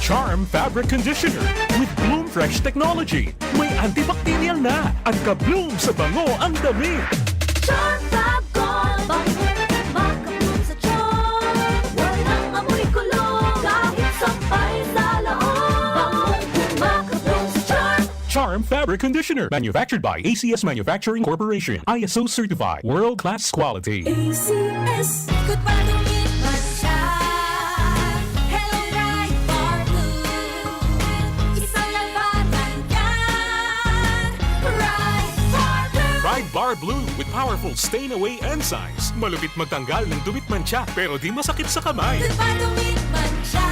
Charm Fabric Conditioner with Bloom Fresh Technology. May antibacterial na at ka-bloom sa bango ang damit. Charm Fab Gold, makabloom sa charm. Walang amoy kulong, kahit sampay sa loob. Makabloom sa charm. Charm Fabric Conditioner. Manufactured by ACS Manufacturing Corporation. ISO certified. World-class quality. ACS, good pa dumit man siya. Hello Bright Bar Blue, isang labanan yan. Bright Bar Blue. Pride Bar Blue with powerful stain-away enzymes. Malupit magtanggal ng dumit mancha pero di masakit sa kamay. Good pa dumit man siya.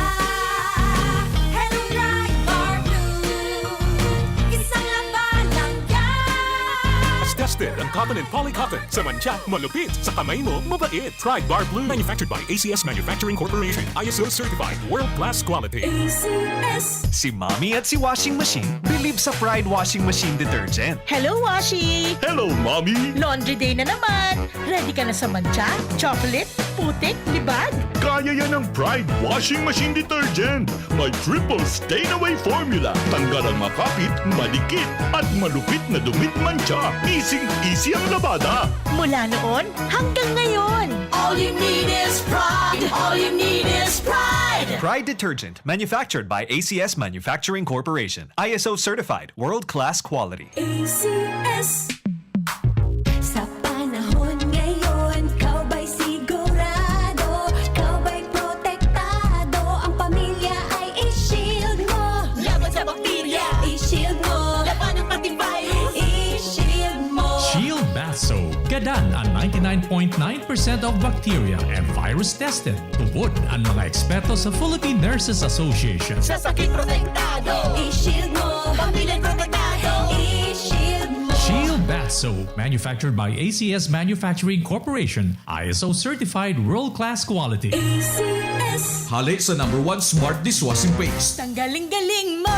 Hello Bright Bar Blue, isang labanan yan. As tested ang cotton and polycotton. Sa mancha, malupit. Sa kamay mo, mabait. Pride Bar Blue. Manufactured by ACS Manufacturing Corporation. ISO certified. World-class quality. ACS. Si Mommy at si Washing Machine believe sa Pride Washing Machine Detergent. Hello, Washi! Hello, Mommy! Laundry day na naman! Ready ka na sa mancha, chocolate, putik, libag? Kaya yan ng Pride Washing Machine Detergent. May triple stain-away formula. Tanggal ang makapit, malikit, at malupit na dumit mancha. Easy ang labada. Mula noon hanggang ngayon. All you need is pride. All you need is pride. Pride Detergent, manufactured by ACS Manufacturing Corporation. ISO certified, world-class quality. ACS. Sa panahon ngayon, kau ba'y sigurado? Kau ba'y protektado? Ang pamilya ay i-shield mo. Laban sa bakterya, i-shield mo. Laban ng pati virus, i-shield mo. Shield Bath Soap. Gadan ang 99.9% of bacteria and virus tested. Tubod ang mga eksperto sa Philippine Nurses Association. Sa sakit protektado, i-shield mo. Pamilya protektado, i-shield mo. Shield Bath Soap, manufactured by ACS Manufacturing Corporation. ISO certified world-class quality. ACS. Hali sa #1 Smart Dishwashing Paste. Tanggaling-galing mo!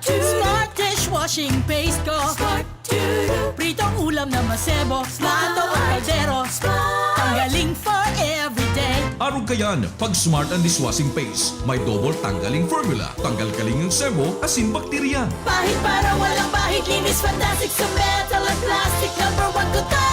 Smart dishwashing paste ko! Pritong ulam na masebo, plato o kaldero. Tanggaling for everyday. Arog kayan, pag Smart ang Dishwashing Paste, may double tanggaling formula. Tanggal kaling ng sebo, asin bakterya. Pahit para walang bahid, linis fantastic sa metal at plastic. #1 ko to!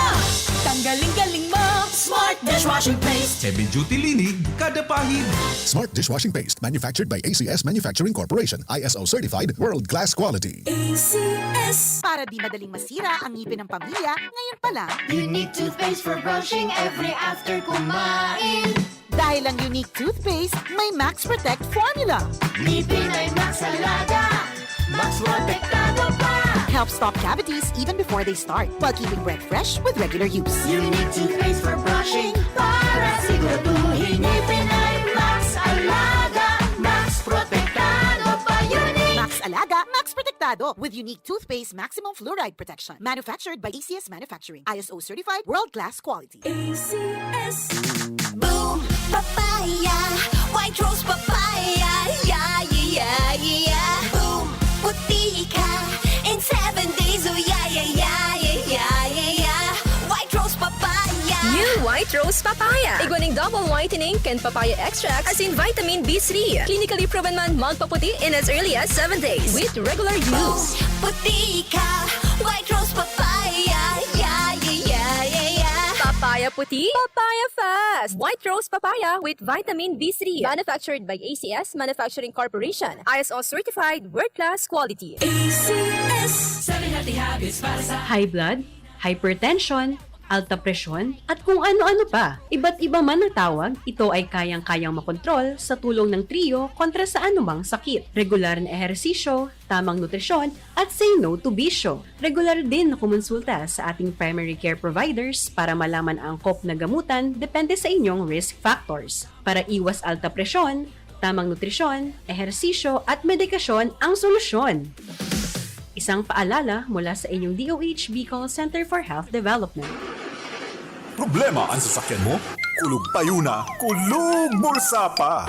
Tanggaling-galing mo! Smart dishwashing paste. Heavy duty linig, kada pahid. Smart Dishwashing Paste, manufactured by ACS Manufacturing Corporation. ISO certified, world-class quality. ACS. Para di madaling masira ang ngipin ng pamilya, ngayon pa lang. Unique toothpaste for brushing every after kumain. Dahil ang unique toothpaste, may Max Protect formula. Ngipin ay Max Alaga. Max Protektado pa. Helps stop cavities even before they start, while keeping breath fresh with regular use. Unique toothpaste for brushing para siguraduhin ngipin ay Max Alaga. Max Protektado pa. Unique. Max Alaga, Max Protektado with unique toothpaste maximum fluoride protection. Manufactured by ACS Manufacturing. ISO certified, world-class quality. ACS. Boom, papaya, white rose papaya, yeah, yeah, yeah. Boom, puti ka in 7 days, oh yeah, yeah, yeah, yeah, yeah, yeah. White rose papaya. New White Rose Papaya. Iguaning double whitening and papaya extract as in vitamin B3. Clinically proven man magpaputi in as early as 7 days with regular use. Puti ka, white rose papaya, yeah, yeah, yeah, yeah, yeah. Papaya puti, papaya fast. White Rose Papaya with vitamin B3. Manufactured by ACS Manufacturing Corporation. ISO certified, world-class quality. ACS. 7 healthy habits para sa high blood, hypertension, alta presyon, at kung ano-ano pa. Iba't iba man ang tawag, ito ay kayang-kayang makontrol sa tulong ng trio kontra sa anumang sakit. Regular na ehersisyo, tamang nutrisyon, at say no to bisyo. Regular din na kumonsulta sa ating primary care providers para malaman ang angkop na gamutan depende sa inyong risk factors. Para iwas alta presyon, tamang nutrisyon, ehersisyo at medikasyon ang solusyon. Isang paalala mula sa inyong DOH Bicol Center for Health Development. Problema ang sasakyan mo? Kulog payo na, kulog bulsa pa!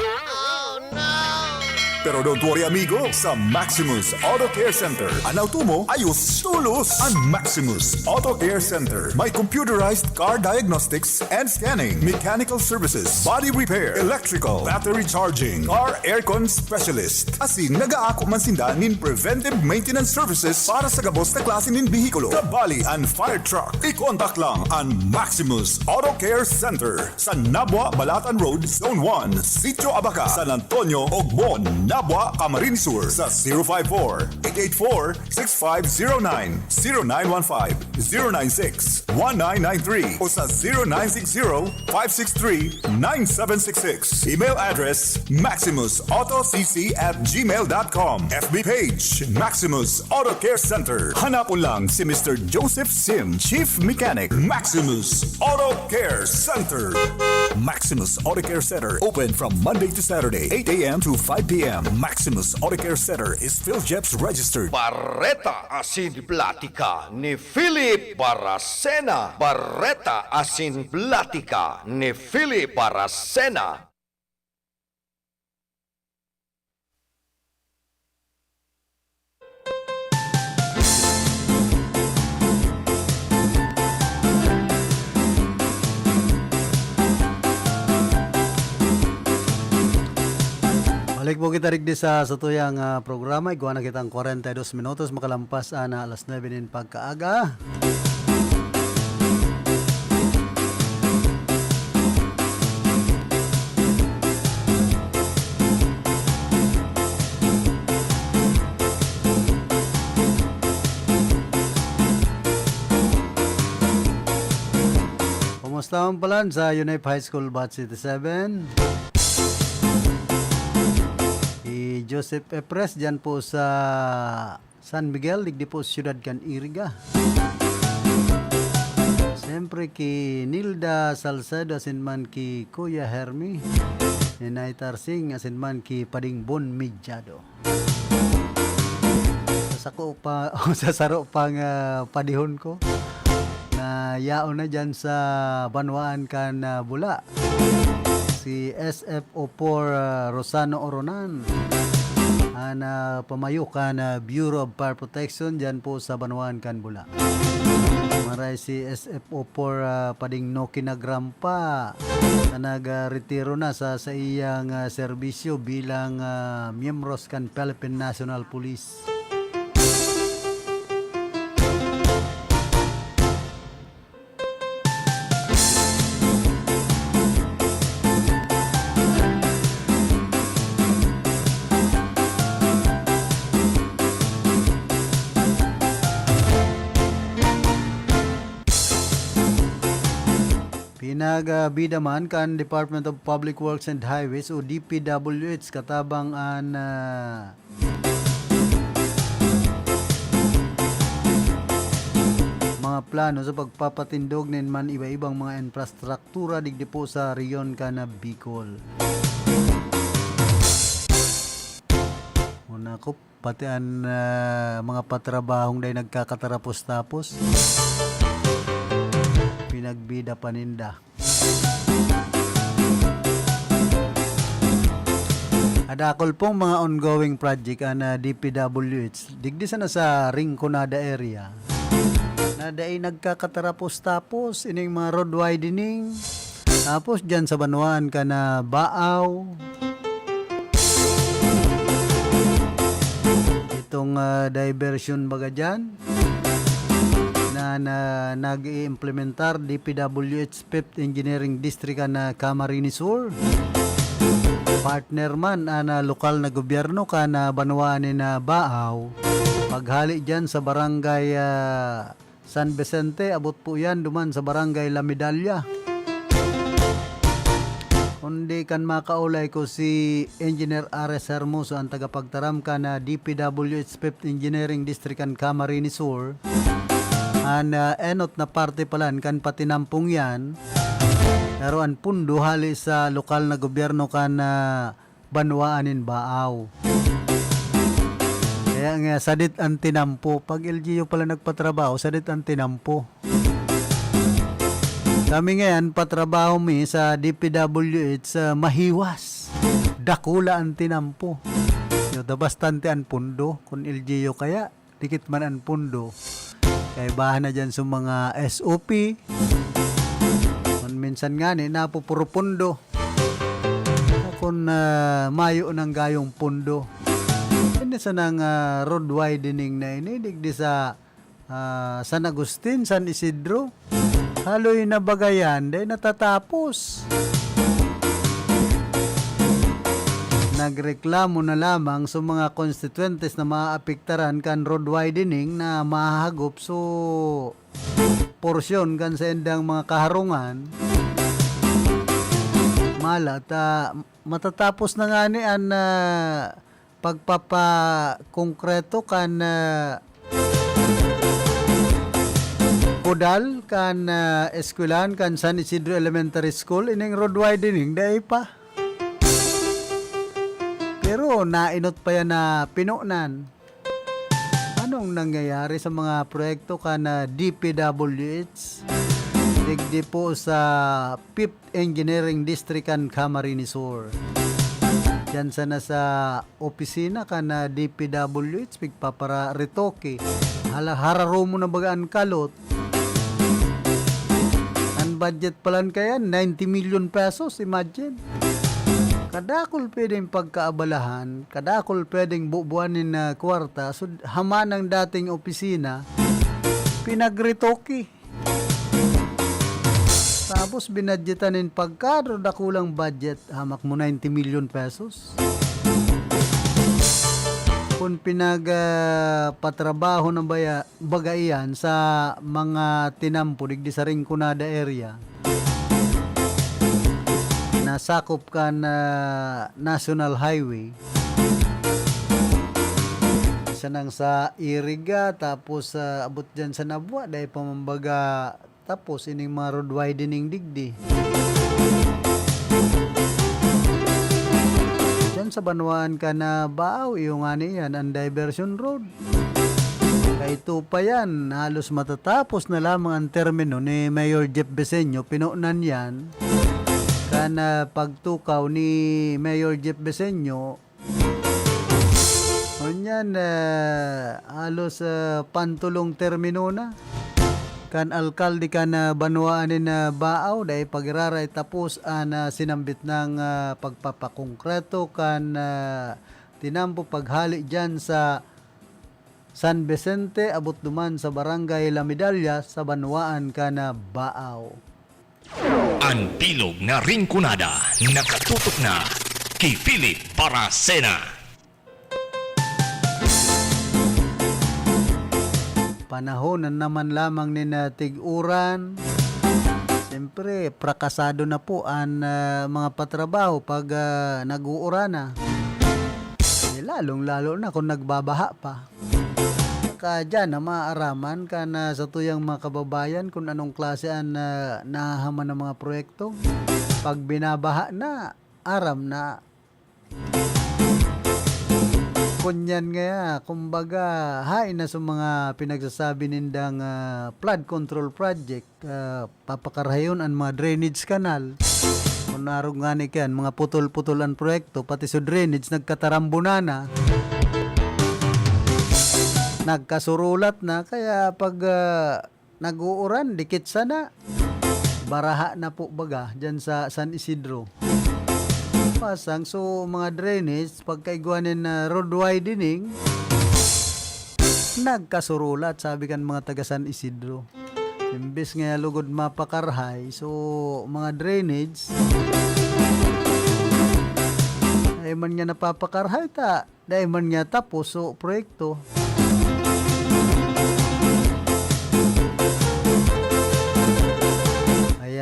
Pero don't worry amigo, sa Maximus Auto Care Center, ang auto mo ayos tulos. Ang Maximus Auto Care Center may computerized car diagnostics and scanning, mechanical services, body repair, electrical, battery charging, car aircon specialist. Asin nagaako man sinda nin preventive maintenance services para sa gabos na klase nin bihikulo, kabali and fire truck. I-contact lang ang Maximus Auto Care Center sa Nabwa, Balatan Road, Zone 1, Sitio Abaca, San Antonio, Ogbon, Nabwa, Camarines Sur sa 054-884-6509, 0915-096-1993 o sa 0960-563-9766. Email address maximusautocc@gmail.com. FB page Maximus Auto Care Center. Hanapon lang si Mr. Joseph Sim, Chief Mechanic, Maximus Auto Care Center. Maximus Auto Care Center open from Monday to Saturday, 8 a.m. to 5 p.m. Maximus Auto Care Center is PhilJeps registered. Barreta Asin Platica ni Philip Baracena. Barreta Asin Platica ni Philip Baracena. Balik po kita rigdi sa tuyang programa. Iguan na kitang 42 minutos makalampas na alas 9 din pagkaaga. Kumusta ang palan sa UNIP High School Batch City 7? Joseph Epres dyan po sa San Miguel, digdi po Ciudad Can Iriga. Siyempre ki Nilda Salcedo asin man ki Kuya Hermi, Inay Tarsing asin man ki Pading Bon Midyado. Sa saro pang padihon ko na yaon na dyan sa Banwaan kan Bula. Si SFO4 Rosano Oronan na pamayukan na Bureau of Fire Protection dyan po sa Banwaan Kanbula. Maray si SFO4 Pading no kinagrampa na nag-retiro na sa iyang serbisyo bilang miyembros kan Philippine National Police. Pinagbida man kan Department of Public Works and Highways o DPWH katabang an mga plano sa pagpapatindog nin man iba-ibang mga infrastruktura digdi po sa riyon kan Bicol. Una ko pati an mga patrabahong day nagkakatarapos-tapos. Pinagbida paninda. Adakol pong mga ongoing project na DPWH digdi sana sa Rinconada area na day nagkakatarapos-tapos ining mga road widening tapos dyan sa Banwaan ka na Baaw itong diversion baga dyan na nag-i-implementar DPWH 5th Engineering District na Camarines Sur. Partner man na lokal na gobyerno ka na Banwaan na Baaw. Paghali dyan sa barangay San Vicente, abot po yan duman sa barangay La Medalla. Kundi kan makaulay ko si Engineer Ares Hermoso ang tagapagtaram ka na DPWH 5th Engineering District kan Camarines Sur. Enot na parte palan kan patinampong yan. Pero ang pundo hali sa lokal na gobyerno kan Banwaanin Baaw. Kaya nga sadit ang tinampo. Pag LGU pala nagpatrabaho, sadit ang tinampo. Kami ngayon, patrabaho mi sa DPWH sa Mahiwas. Dakula ang tinampo. Bastante ang pundo. Kung LGU kaya, dikit man ang pundo. Kaya bahan na dyan sa mga SOP. Kung minsan nga ni, napupuro pundo. Kung mayo ng gayong pundo. Hindi sa nang road widening na ini. Digdi sa San Agustin, San Isidro. Haloy na bagayan, day natatapos. Nagreklamo na lamang sa mga constituentes na maapektaran kan road widening na mahagop so porsyon kan sa endang mga kaharungan. Malat, matatapos na nga ni ang pagpapakongkreto kan Kodal kan eskwelahan kan San Isidro Elementary School ining road widening day pa. Pero nainot pa yan na pinunan. Anong nangyayari sa mga proyekto kan DPWH? Digdi po sa 5th Engineering District kan Camarines Sur. Diyan sana sa opisina kan DPWH pigpapara retoke. Hararo mo na bagaan kalot. Budget palan kaya 90 million pesos, imagine. Kadakol pwedeng pagkaabalahan, kadakol pwedeng bubuanin na kwarta, so haman ang dating opisina, pinagretoki. Tapos binadgetanin pagkado dakulang budget, hamak mo 90 million pesos. Kung pinagpatrabaho ng bagayan sa mga tinampo digdi sa Rinconada area, nasakop ka na National Highway, isa nang sa Iriga, tapos abot dyan sa Nabua, dahil pamambaga, tapos ining mga road widening digdi. Sa Banwaan ka na Baaw, yung ani yan, ang diversion road. Kaya ito pa yan, halos matatapos na lamang ang termino ni Mayor Jeff Beseño, pinuunan yan. Kana pagtukaw ni Mayor Jeff Beseño, yan, halos pantulong termino na. Kan alkalde ka na Banwaanin na Baaw dahil pagiraray tapos sinambit ng pagpapakongkreto kan tinampo paghali dyan sa San Vicente abot duman sa barangay La Medalla sa Banwaan ka na Baaw. Ang bilog na Rinconada nakatutok na kay Philip Baracena. Panahon na naman lamang ni na tig-uran. Siyempre, prakasado na po ang mga patrabaho pag nag-uura na. Lalong-lalo na kung nagbabaha pa. Kaya dyan na maaaraman ka na sa tuyang mga kababayan kung anong klase ang nahahaman ng mga proyekto. Pag binabaha na, aram na. Kunyan nga, kumbaga, hain na sa mga pinagsasabi nindang flood control project, papakarayon ang mga drainage canal. Kung narong nga ni kan, mga putol-putol ang proyekto, pati sa drainage, nagkatarambunan na. Nagkasurulat na, kaya pag nag-uuran, dikit sana. Baraha na po baga, dyan sa San Isidro. Pasang, so mga drainage pagkaiguanin na road widening nagkasurulat sabi kan mga taga San Isidro imbes nga lugod mapakarhay so mga drainage ay man nga napapakarhay ta dahil man nga tapos so proyekto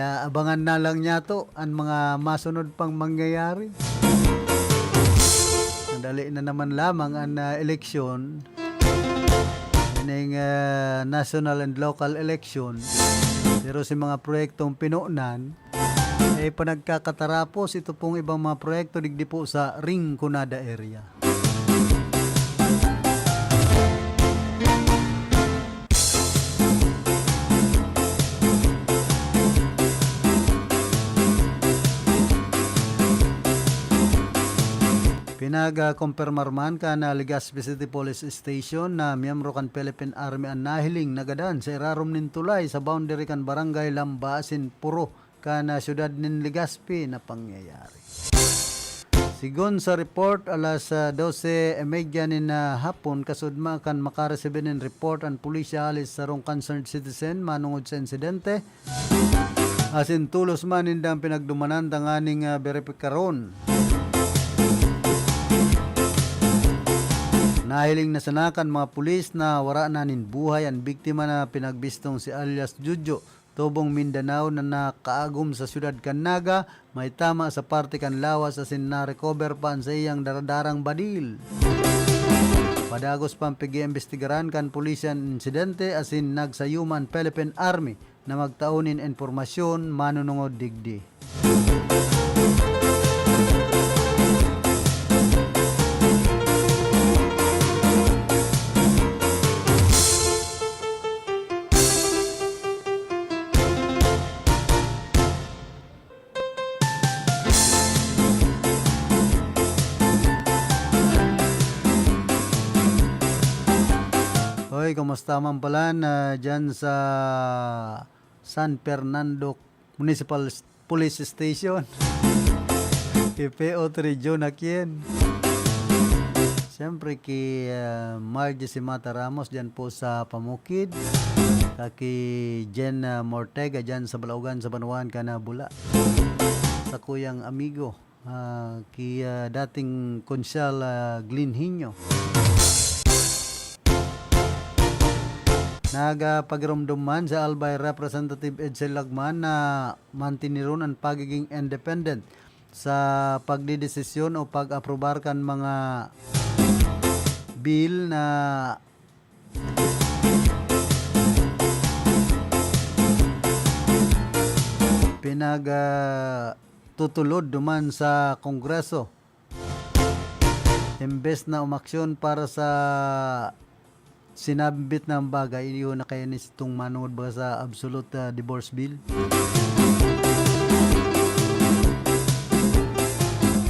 Kaya abangan na lang niya to ang mga masunod pang mangyayari. Madali na naman lamang ang eleksyon. Yung national and local election. Pero si mga proyektong pinuunan, panagkakatarapos ito pong ibang mga proyekto digdi po sa Rinconada area. Pinag-kumpirmar man ka na Legazpi City Police Station na miyembro kan Philippine Army ang nahiling nagadan sa irarom nin tulay sa boundary kan Barangay Lambasin Puro kana syudad nin Legazpi na pangyayari. Sigon sa report alas 12:30 nin hapon kasudma kan makaresebe nin report ang pulisya alis sarong concerned citizen manungod sa insidente. Asin tulos man nindang pinagdumanan tanganing beripikaron. Nahiling na sanakan mga pulis na wara na nin buhay ang biktima na pinagbistong si alias Jujo, tubong Mindanao na nakaagom sa syudad kan Naga, may tama sa parte kan lawas asin na-recover pa sa iyang daradarang badil. Padagos pang pag-iimbestigaran kan pulisyan insidente asin nagsayuman Philippine Army na magtaunin informasyon manunungod digdi. Hoy, kumusta man pala na dyan sa San Fernando Municipal Police Station? PPO3 John Akien. Siyempre ki Margie Simata Ramos dyan po sa Pamukid. Kaki Jen Mortega dyan sa Balaugan sa Banuan Kanabula. Sa kuyang amigo ki dating konsyal Glyn Hinyo. Nagapagramdaman sa Albay Representative Edsel Lagman na mantiniron ang pagiging independent sa pagdidesisyon o pag-aprobar kan mga bill na tutulod duman sa Kongreso. Imbes na umaksyon para sa sinabit ng bagay, yun na kaya nitong manungod ba sa absolute divorce bill.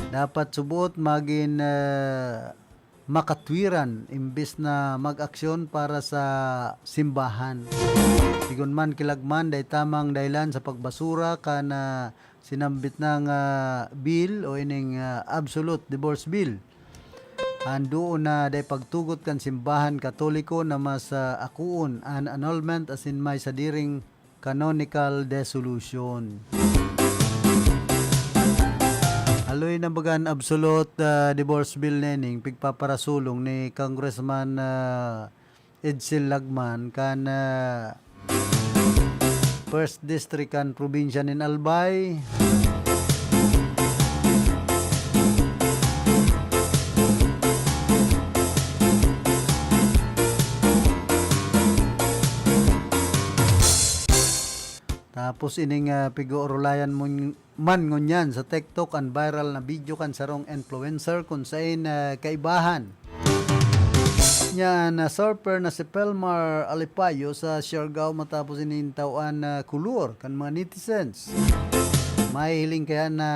Dapat subot maging makatwiran imbes na mag-aksyon para sa simbahan. Sigun man kilagman day tamang dahilan sa pagbasura kana sinambit ng bill o ining absolute divorce bill. Ando na day pagtugot kan simbahan Katoliko na mas akuon an annulment as in may sadiring canonical dissolution. Aloy na bagan absolute divorce bill nening pigpaparasulong ni Congressman Edsel Lagman kan First District kan probinsya nin Albay. Tapos ining pigo-orulayan man ngunyan sa TikTok ang viral na video kan sarong influencer kung saan kaibahan. Yan surfer na si Pelmar Alipayo sa Siargao matapos inintawan na kulur kan mga netizens. May hiling kaya na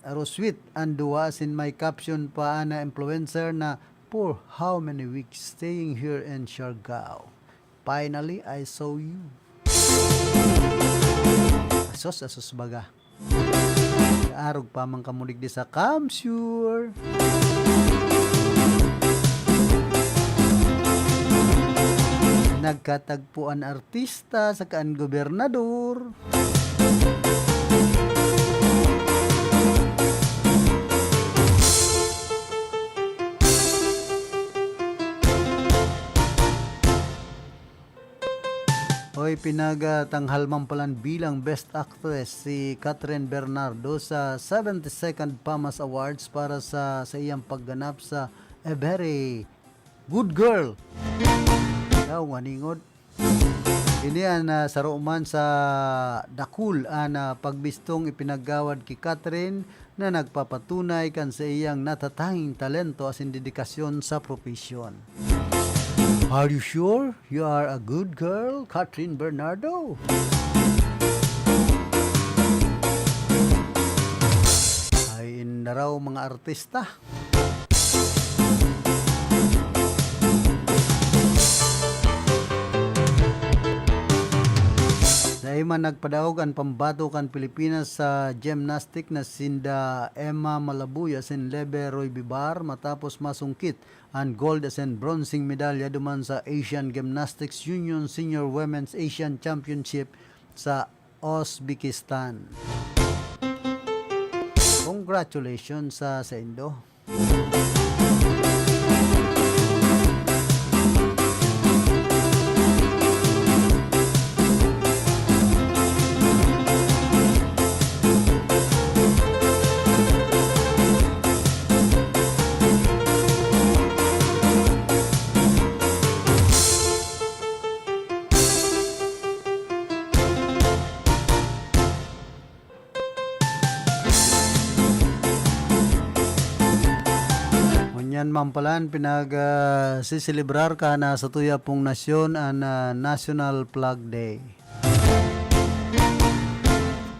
aroswit ang duwa sin may caption pa na influencer na for how many weeks staying here in Siargao. Finally, I saw you. Asos baga. Arog pa mang kamulig di sa Kamsure. Nagkatagpuan artista sa kaan gobernador. Hoy, Oy, pinagatanghal man palan bilang Best Actress si Catherine Bernardo sa 72nd PAMAS Awards para sa iyang pagganap sa A Very Good Girl. Daw nganingod. Inian sa roman sa dakul ana pagbistong ipinaggawad kay Catherine na nagpapatunay kan sa iyang natatanging talento as in dedikasyon sa profesyon. Are you sure you are a good girl, Catherine Bernardo? Ay na raw mga artista. Dahil man nagpadaog ang pambatukan Pilipinas sa gymnastic na sinda Emma Malabuya sin Lebe Roy Bibar matapos masungkit ang gold and bronzing medalya duman sa Asian Gymnastics Union Senior Women's Asian Championship sa Uzbekistan. Congratulations sa Indo. Yan mampalan siselebrار ka na sa tuya pong nasyon ang National Flag Day.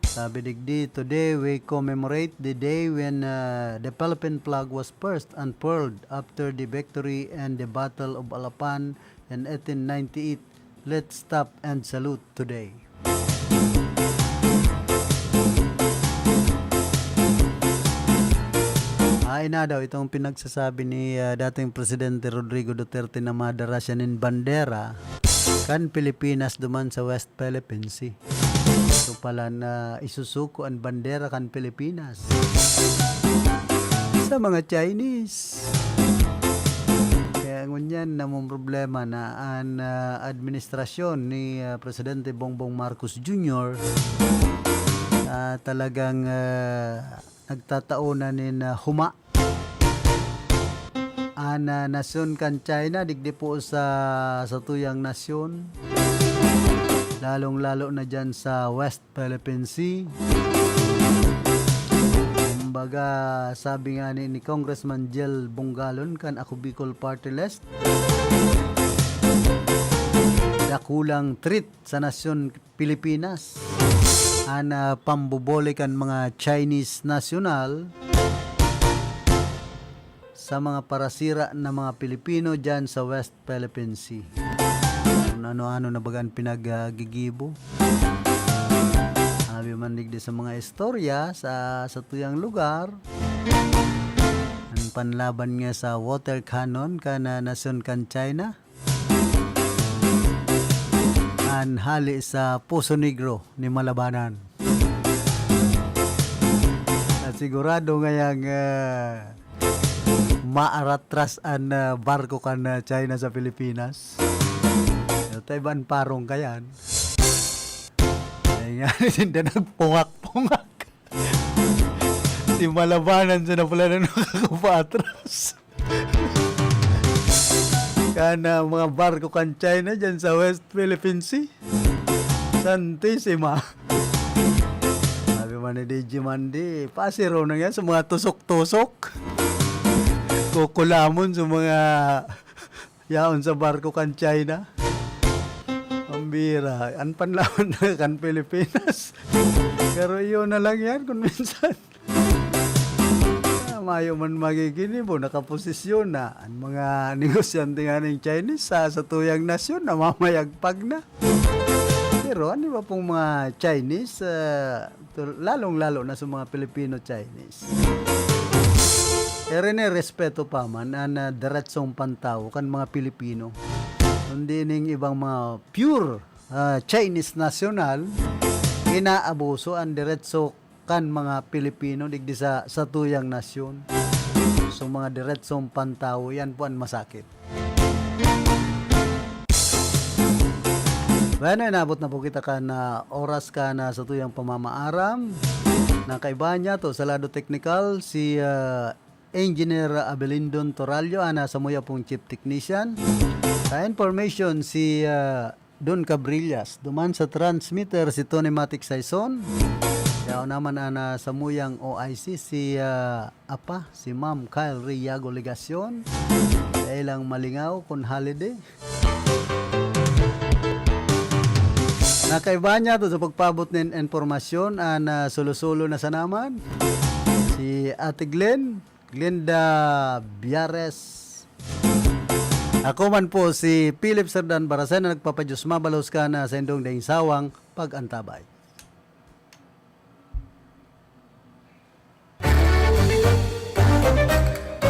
Sabi digdi, today we commemorate the day when the Philippine flag was first unfurled after the victory and the Battle of Alapan in 1898. Let's stop and salute today. Ay na daw itong pinagsasabi ni dating Presidente Rodrigo Duterte na madara siya ng bandera kan Pilipinas duman sa West Philippine Sea. So pala na isusuko ang bandera kan Pilipinas sa mga Chinese. Kaya ngunyan namang problema na ang administrasyon ni Presidente Bongbong Marcos Jr. Talagang nagtataonan ni huma ana nasyon kan China digdi po sa tuyang nasyon, lalong-lalo na dyan sa West Philippine Sea. Kumbaga sabi nga ni Congressman Jel Bongalon kan Ako Bicol Party List, dakulang treat sa nasyon Pilipinas ana pambubole kan mga Chinese national sa mga parasira na mga Pilipino dyan sa West Philippine Sea. Ano-ano na bagan pinaggigibo. Sabi man digdi sa mga istorya sa tuyang lugar. Ang panlaban nga sa water cannon kana nasyon kan China. Ang hali sa Poso Negro ni Malabanan. At sigurado ngayang maaratras ang barko kan China sa Pilipinas. Tayban parong kayan. Ay nga hindi nagpungak-pungak. Si Malabanan sa na pala na nakakapatras. Kana mga barko kan China dyan sa West Philippine Sea. Santissima. Sabi man ni DJ Mandi, pasiro na yan sa mga tusok-tusok. Kukulamon sa mga yaon sa barko kan China. Pambira. Ang panlawan na kan Pilipinas. Pero yun na lang yan kung minsan. Mayo man magiginibo, nakaposisyon na. Ang mga negosyante nga ng Chinese sa tuyang nasyon na mamayagpag na. Pero ano ba pong mga Chinese, lalong-lalo na sa mga Filipino-Chinese. Rene respeto pa man ang diretsong pantaw kan mga Pilipino. Hindi ning ibang mga pure Chinese national inaabuso ang diretso kan mga Pilipino digdi sa tuyang nasyon. So mga diretsong pantaw yan po ang masakit. Bueno, inabot na po kita ka na oras ka na sa tuyang pamamaaram. Nakaiba niya to sa lado technical si Engineer Abelindon Torallo, ana sa muya pong Chief Technician. Sa information si Don Cabrillas, duman sa transmitter si Tony Matic Saison. Kaya naman ana sa muyang OIC si si Ma'am Kyle Riago Legacion. Kaya lang malingaw kung holiday. Nakaiba niya to sa pagpabot ng informasyon na solo-solo na sa naman. Si Ate Glenda Biares. Ako man po si Philip Serdan Barasen na nagpapadyos mabalos ka na sa indong daing sawang pag-antabay.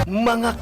Mga